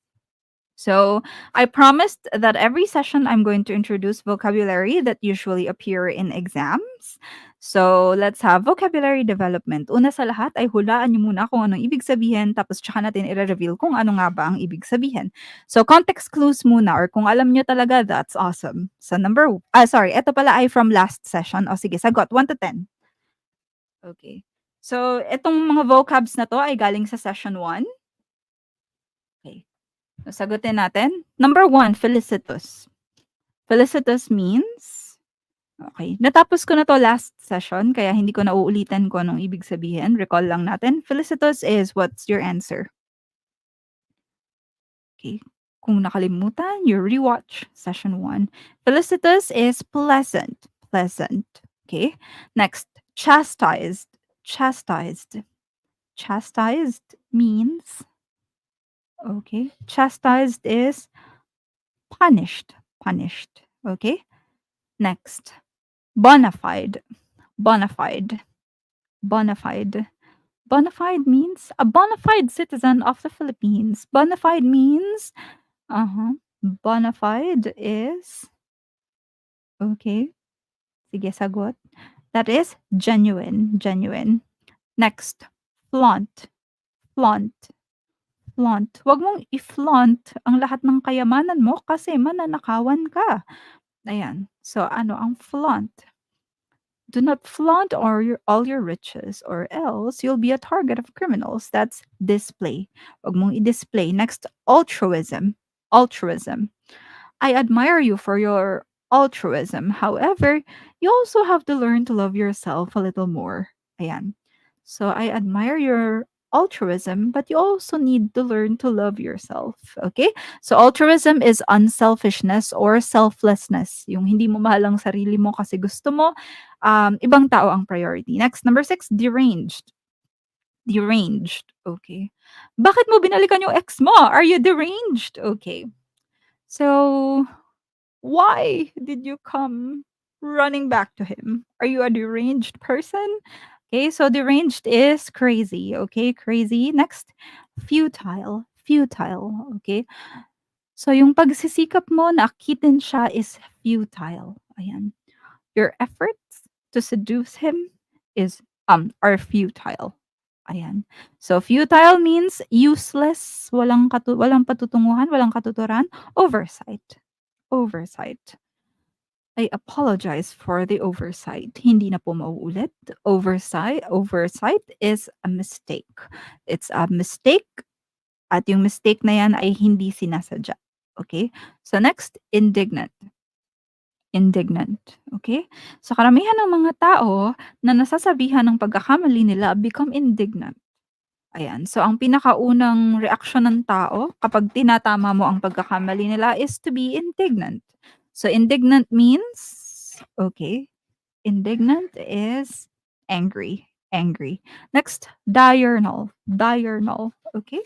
So, I promised that every session I'm going to introduce vocabulary that usually appear in exams. So, let's have vocabulary development. Una sa lahat ay hulaan niyo muna kung anong ibig sabihin tapos tsaka natin i-reveal kung ano nga ba ang ibig sabihin. So, context clues muna or kung alam niyo talaga, that's awesome. So, ito pala ay from last session. O sige, sagot, 1 to 10. Okay. So, itong mga vocabs na to ay galing sa session 1. Okay. So, sagutin natin. Number 1, felicitous. Felicitous means, okay, natapos ko na 'to last session kaya hindi ko na uulitin kung anong ibig sabihin, recall lang natin. Felicitous is what's your answer? Okay, kung nakalimutan, you rewatch session 1. Felicitous is pleasant, pleasant. Okay, next, chastised, chastised. Chastised means, okay, chastised is punished, punished. Okay, next, bona fide, bona fide, bona fide. Bona fide means a bona fide citizen of the Philippines. Bona fide means, bona fide is, okay, sige sagot. That is genuine, genuine. Next, flaunt, flaunt, flaunt. Wag mong i-flaunt ang lahat ng kayamanan mo kasi mananakawan ka. Ayan. So, ano ang flaunt? Do not flaunt all your riches or else you'll be a target of criminals. That's display. Wag mong i-display. Next, altruism. Altruism. I admire you for your altruism. However, you also have to learn to love yourself a little more. Ayan. So I admire your altruism, but you also need to learn to love yourself. Okay? So altruism is unselfishness or selflessness. Yung hindi mo mahal ang sarili mo kasi gusto mo ibang tao ang priority. Next, number 6, deranged. Deranged. Okay. Bakit mo binalikan yung ex mo? Are you deranged? Okay. So, why did you come running back to him? Are you a deranged person? Okay, so deranged is crazy. Okay, crazy. Next, futile. Futile. Okay. So, yung pagsisikap mo na akitin siya is futile. Ayan. Your efforts to seduce him are futile. Ayan. So, futile means useless, walang patutunguhan, walang katuturan, oversight. Oversight. I apologize for the oversight. Hindi na po mauulit. Oversight is a mistake. It's a mistake at yung mistake na yan ay hindi sinasadya. Okay? So next, indignant. Indignant. Okay? So karamihan ng mga tao na nasasabihan ng pagkakamali nila become indignant. Ayan. So ang pinakaunang reaksyon ng tao kapag tinatama mo ang pagkakamali nila is to be indignant. So indignant means, okay, indignant is angry. Angry. Next, diurnal. Diurnal. Okay?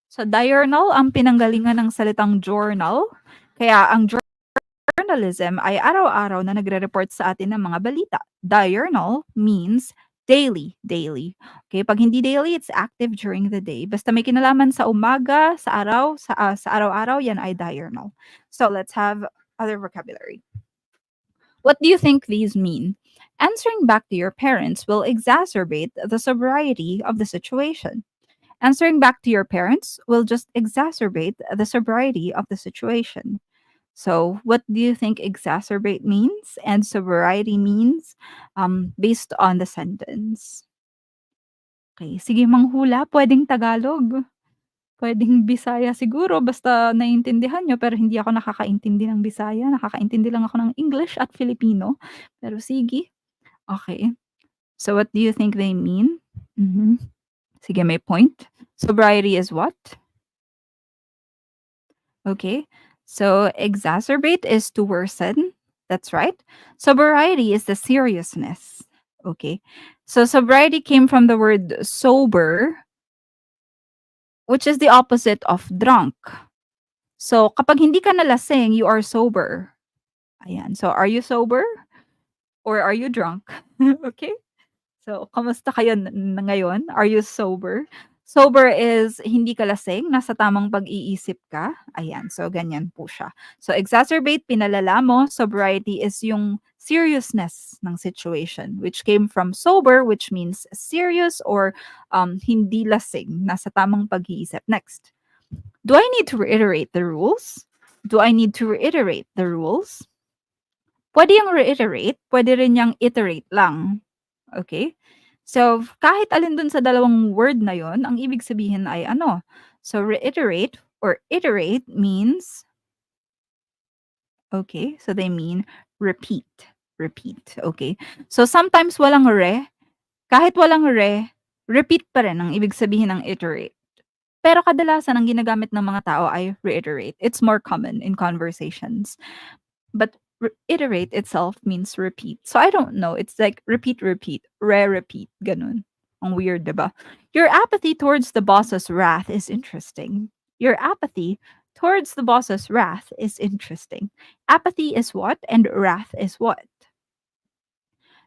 So diurnal ang pinanggalingan ng salitang journal. Kaya ang journalism ay araw-araw na nagre-report sa atin ng mga balita. Diurnal means daily, daily. Okay, pag hindi daily, it's active during the day. Basta may kinalaman sa umaga, sa araw, sa araw-araw, yan ay diurnal. So let's have other vocabulary. What do you think these mean? Answering back to your parents will exacerbate the sobriety of the situation. Answering back to your parents will just exacerbate the sobriety of the situation. So, what do you think exacerbate means and sobriety means based on the sentence? Okay, sige manghula, pwedeng Tagalog, pwedeng Bisaya siguro basta naiintindihan niyo pero hindi ako nakakaintindi ng Bisaya, nakakaintindi lang ako ng English at Filipino. Pero sige, okay. So, what do you think they mean? Mhm. Sige, may point. Sobriety is what? Okay. So exacerbate is to worsen. That's right. Sobriety is the seriousness. Okay. So sobriety came from the word sober, which is the opposite of drunk. So kapag hindi ka nalasing, you are sober. Ayan. So are you sober or are you drunk? Okay. So, kamusta kayo ngayon? Are you sober? Sober is hindi ka lasing, nasa tamang pag-iisip ka. Ayan, so ganyan po siya. So, exacerbate, pinalala mo. Sobriety is yung seriousness ng situation, which came from sober, which means serious or hindi lasing, nasa tamang pag-iisip. Next, do I need to reiterate the rules? Do I need to reiterate the rules? Pwede yung reiterate, pwede rin yung iterate lang. Okay? So, kahit alin dun sa dalawang word na yon, ang ibig sabihin ay ano? So, reiterate or iterate means, okay, so they mean repeat. Repeat. Okay? So, sometimes walang kahit walang repeat pa rin ang ibig sabihin ng iterate. Pero kadalasan ang ginagamit ng mga tao ay reiterate. It's more common in conversations. But iterate itself means repeat. So I don't know. It's like repeat, repeat, repeat. Ganun. Ang weird, diba? Your apathy towards the boss's wrath is interesting. Your apathy towards the boss's wrath is interesting. Apathy is what? And wrath is what?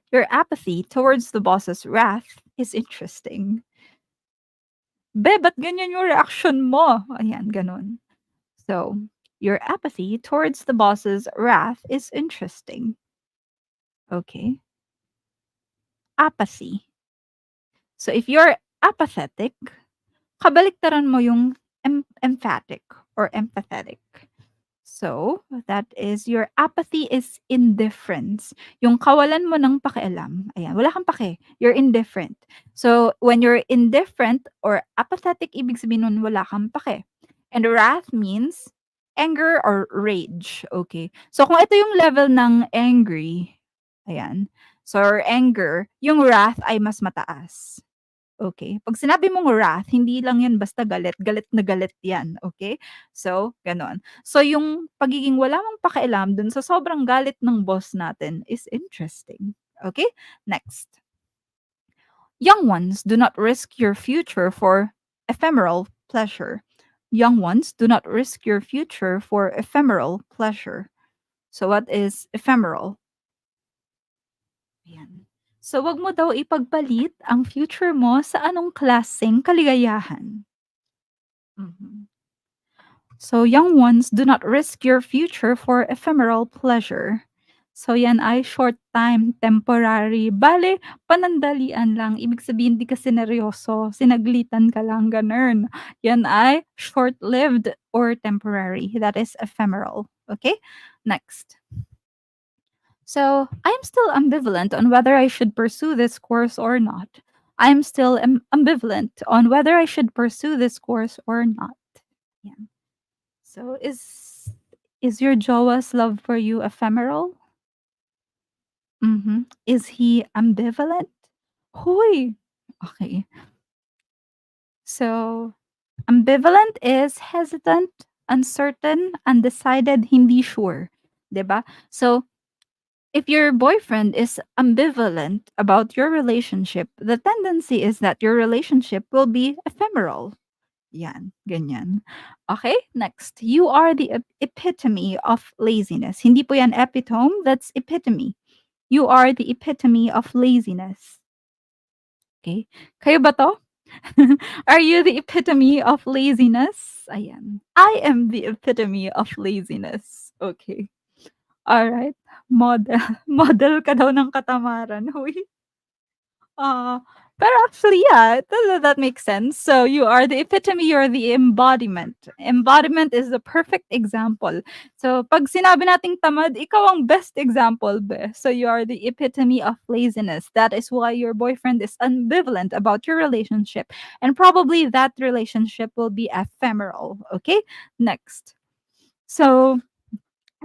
Your apathy towards the boss's wrath is interesting. Be, ba't ganyan yung reaction mo? Ayan, ganun. So, your apathy towards the boss's wrath is interesting. Okay. Apathy. So if you're apathetic, kabaliktaran mo yung emphatic or empathetic. So, that is your apathy is indifference. Yung kawalan mo ng pakialam. Ayan, wala kang pake. You're indifferent. So, when you're indifferent or apathetic, ibig sabihin nun wala kang pake. And wrath means anger or rage. Okay. So, kung ito yung level ng angry, ayan. So, anger, yung wrath ay mas mataas. Okay. Pag sinabi mong wrath, hindi lang yan basta galit. Galit na galit yan. Okay? So, ganon. So, yung pagiging wala mong pakialam dun sa sobrang galit ng boss natin is interesting. Okay? Next. Young ones do not risk your future for ephemeral pleasure. Young ones do not risk your future for ephemeral pleasure. So, what is ephemeral? Ayan. So, wag mo daw ipagpalit ang future mo sa anong klaseng kaligayahan. Mhm. So, young ones, do not risk your future for ephemeral pleasure. So, yan ay short time, temporary. Bale, panandalian lang. Ibig sabihin, di ka sineryoso. Sinaglitan ka lang, ganun. Yan ay short-lived or temporary. That is ephemeral. Okay? Next. So, I'm still ambivalent on whether I should pursue this course or not. I'm still ambivalent on whether I should pursue this course or not. Yan. So is your jowa's love for you ephemeral? Mhm. Is he ambivalent? Hoy! Okay. So ambivalent is hesitant, uncertain, undecided, hindi sure. 'Di ba? So if your boyfriend is ambivalent about your relationship, the tendency is that your relationship will be ephemeral. Yan, ganyan. Okay, next. You are the epitome of laziness. Hindi po yan epitome, that's epitome. You are the epitome of laziness. Okay? Kayo ba 'to? Are you the epitome of laziness? Ayan. I am the epitome of laziness. Okay. Alright. Model. Model ka daw ng katamaran. Huy. Uh, pero actually, yeah, that makes sense. So you are the epitome, you're the embodiment. Embodiment is the perfect example. So pag sinabi nating tamad, ikaw ang best example, be. So you are the epitome of laziness. That is why your boyfriend is ambivalent about your relationship. And probably that relationship will be ephemeral. Okay? Next. So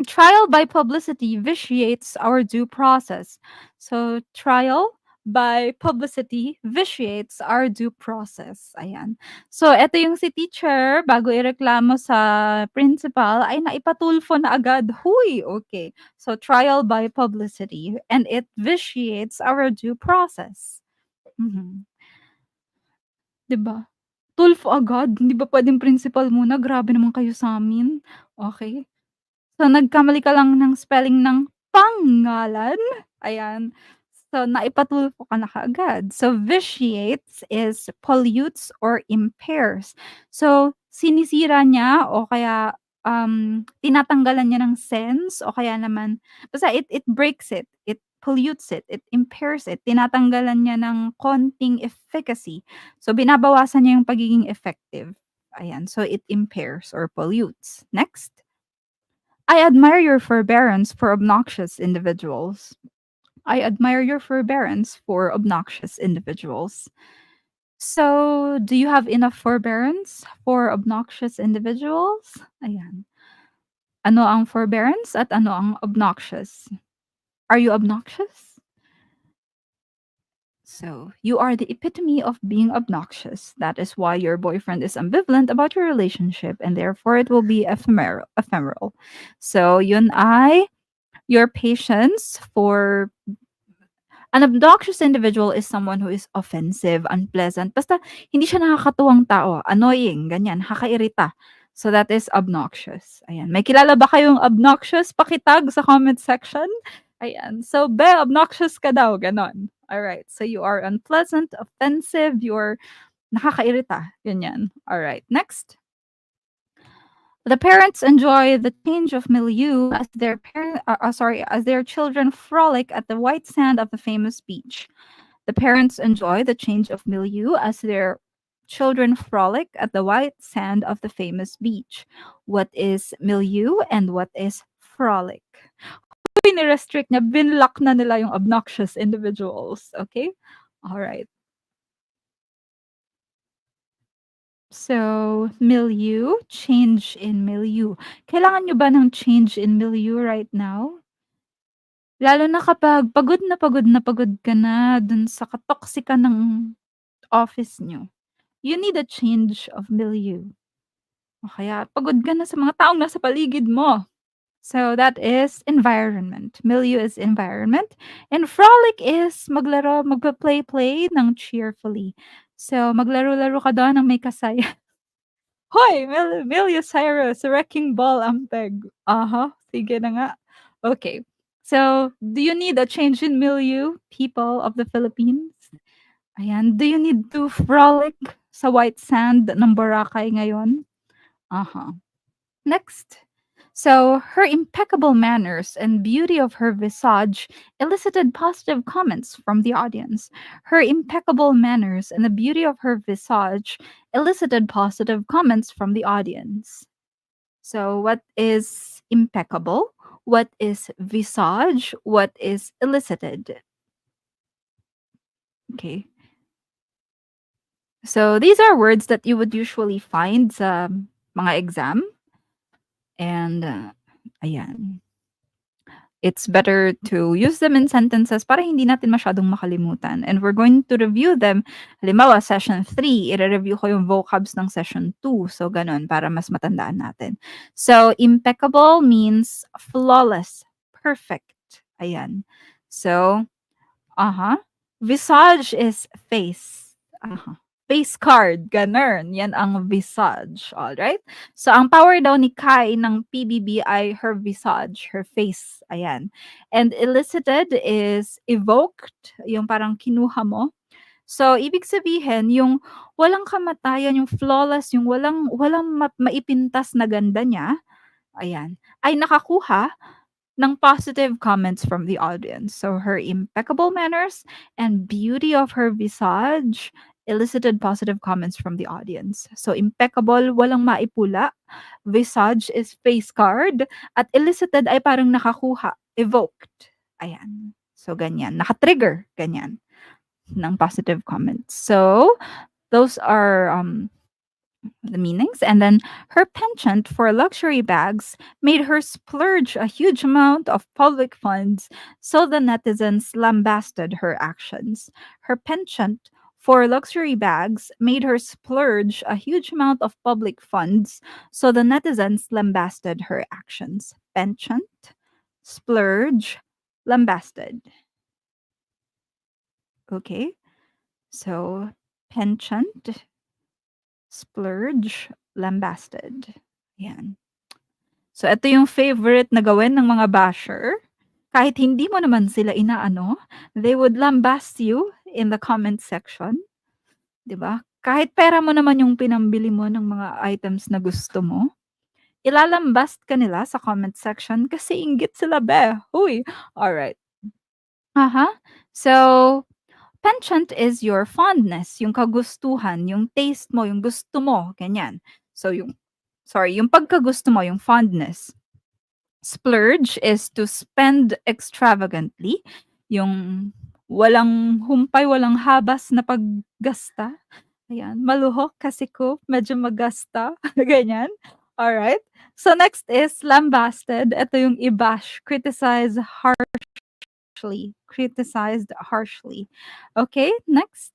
trial by publicity vitiates our due process. So, trial by publicity vitiates our due process. Ayan. So, eto yung si teacher, bago ireklamo sa principal, ay naipatulfo na agad. Huy! Okay. So, trial by publicity. And it vitiates our due process. Mhm. 'Di ba? Tulfo agad. Hindi ba pwedeng principal muna? Grabe naman kayo sa amin. Okay. So, nagkamali ka lang ng spelling ng pangalan, ayan. So, naipatulfo ka na kaagad. So, vitiates is pollutes or impairs. So, sinisira niya o kaya, tinatanggalan niya ng sense o kaya naman basta it breaks it, it pollutes it, it impairs it, tinatanggalan niya ng konting efficacy. So, binabawasan niya yung pagiging effective. Ayan, so it impairs or pollutes. Next. I admire your forbearance for obnoxious individuals. I admire your forbearance for obnoxious individuals. So, do you have enough forbearance for obnoxious individuals? Ayan. Ano ang forbearance at ano ang obnoxious? Are you obnoxious? So, you are the epitome of being obnoxious. That is why your boyfriend is ambivalent about your relationship and therefore it will be ephemeral. So, yun ay your patience for an obnoxious individual is someone who is offensive, unpleasant, basta hindi siya nakakatuwang tao, annoying, ganyan, nakakairita. So that is obnoxious. Ayan. May kilala ba kayong obnoxious? Pakitag sa comment section. Ayan. So, be, obnoxious ka daw, ganon. Alright. So you are unpleasant, offensive, you're nakakairita. Ganyan. Alright. Next. The parents enjoy the change of milieu as as their children frolic at the white sand of the famous beach. The parents enjoy the change of milieu as their children frolic at the white sand of the famous beach. What is milieu and what is frolic? Restrict niya, binlock na nila yung obnoxious individuals. Okay? All right. So, milieu, change in milieu. Kailangan nyo ba ng change in milieu right now? Lalo na kapag na pagod ka na dun sa katoxican ng office nyo. You need a change of milieu. O kaya pagod ka na sa mga taong nasa paligid mo. So, that is environment. Milieu is environment. And frolic is maglaro, magpa-play-play ng cheerfully. So, maglaro-laro ka doon ng may kasaya. Hoy, Miley Cyrus, wrecking ball ang peg. Aha, sige na nga. Okay. So, do you need a change in milieu, people of the Philippines? Ayan, do you need to frolic sa white sand ng Boracay ngayon? Aha. Next. So, her impeccable manners and beauty of her visage elicited positive comments from the audience. Her impeccable manners and the beauty of her visage elicited positive comments from the audience. So, what is impeccable? What is visage? What is elicited? Okay. So, these are words that you would usually find sa mga exam. And, ayan. It's better to use them in sentences para hindi natin masyadong makalimutan. And we're going to review them. Halimbawa, session 3, i-review ko yung vocabs ng session 2. So, ganun, para mas matandaan natin. So, impeccable means flawless, perfect. Ayan. So, visage is face. Face card, ganun. Yan ang visage. Alright? So, ang power daw ni Kai ng PBB ay her visage, her face. Ayan. And elicited is evoked, yung parang kinuha mo. So, ibig sabihin, yung walang kamatayan, yung flawless, yung walang maipintas na ganda niya, ayan, ay nakakuha ng positive comments from the audience. So her impeccable manners and beauty of her visage elicited positive comments from the audience. So impeccable, walang maipula. Visage is face card. At elicited ay parang nakakuha, evoked. Ayan. So ganyan. Nakatrigger. Ganyan. Ng positive comments. So those are the meanings. And then her penchant for luxury bags made her splurge a huge amount of public funds, so the netizens lambasted her actions. Her penchant for luxury bags made her splurge a huge amount of public funds, so the netizens lambasted her actions. Penchant, splurge, lambasted. Okay, so penchant, splurge, lambasted. Yan. So, ito yung favorite na gawin ng mga basher. Kahit hindi mo naman sila inaano, they would lambast you in the comment section. 'Di ba? Kahit pera mo naman yung pinambili mo ng mga items na gusto mo, ilalambast ka nila sa comment section kasi inggit sila be. Huy! Alright. So, penchant is your fondness, yung kagustuhan, yung taste mo, yung gusto mo, ganyan. So, yung pagkagusto mo, yung fondness. Splurge is to spend extravagantly, yung walang humpay, walang habas na paggasta. Ayan, maluhok kasi ko, medyo magasta, ganyan. Alright. So, next is lambasted. Ito yung i-bash, criticize criticized harshly. Okay, next.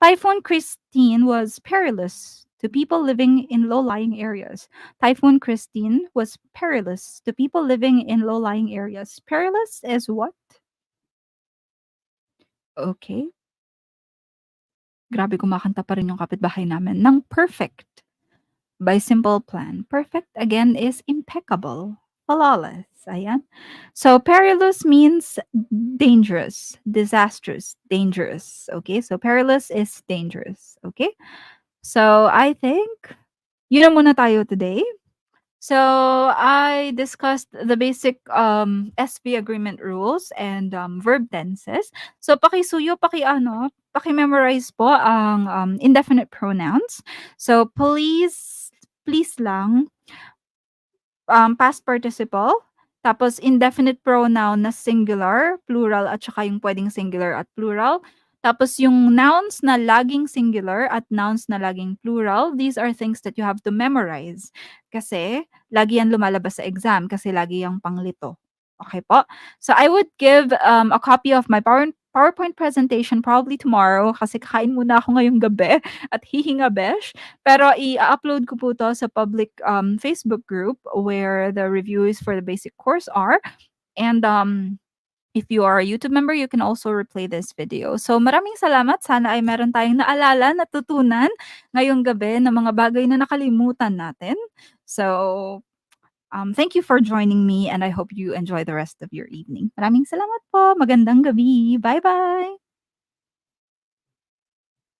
Typhoon Christine was perilous to people living in low-lying areas. Typhoon Christine was perilous to people living in low-lying areas. Perilous is what? Okay. Grabe, kumakanta pa rin yung kapitbahay namin ng perfect by Simple Plan. Perfect, again, is impeccable, flawless. Ayan. So, perilous means dangerous, disastrous, dangerous. Okay, so perilous is dangerous. Okay, so I think yun na muna tayo today. So, I discussed the basic SV agreement rules and verb tenses. So, paki-memorize po ang indefinite pronouns. So, please lang, past participle, tapos indefinite pronoun na singular, plural, at saka yung pwedeng singular at plural. Tapos yung nouns na laging singular at nouns na laging plural, these are things that you have to memorize. Kasi lagi yan lumalabas sa exam kasi lagi yung panglito. Okay po? So I would give a copy of my PowerPoint presentation probably tomorrow kasi kakain muna ako ngayong gabi at hihinga besh. Pero i-upload ko po to sa public Facebook group where the reviews for the basic course are. And if you are a YouTube member, you can also replay this video. So maraming salamat. Sana ay meron tayong naalala, natutunan ngayong gabi ng mga bagay na nakalimutan natin. So thank you for joining me and I hope you enjoy the rest of your evening. Maraming salamat po. Magandang gabi. Bye-bye.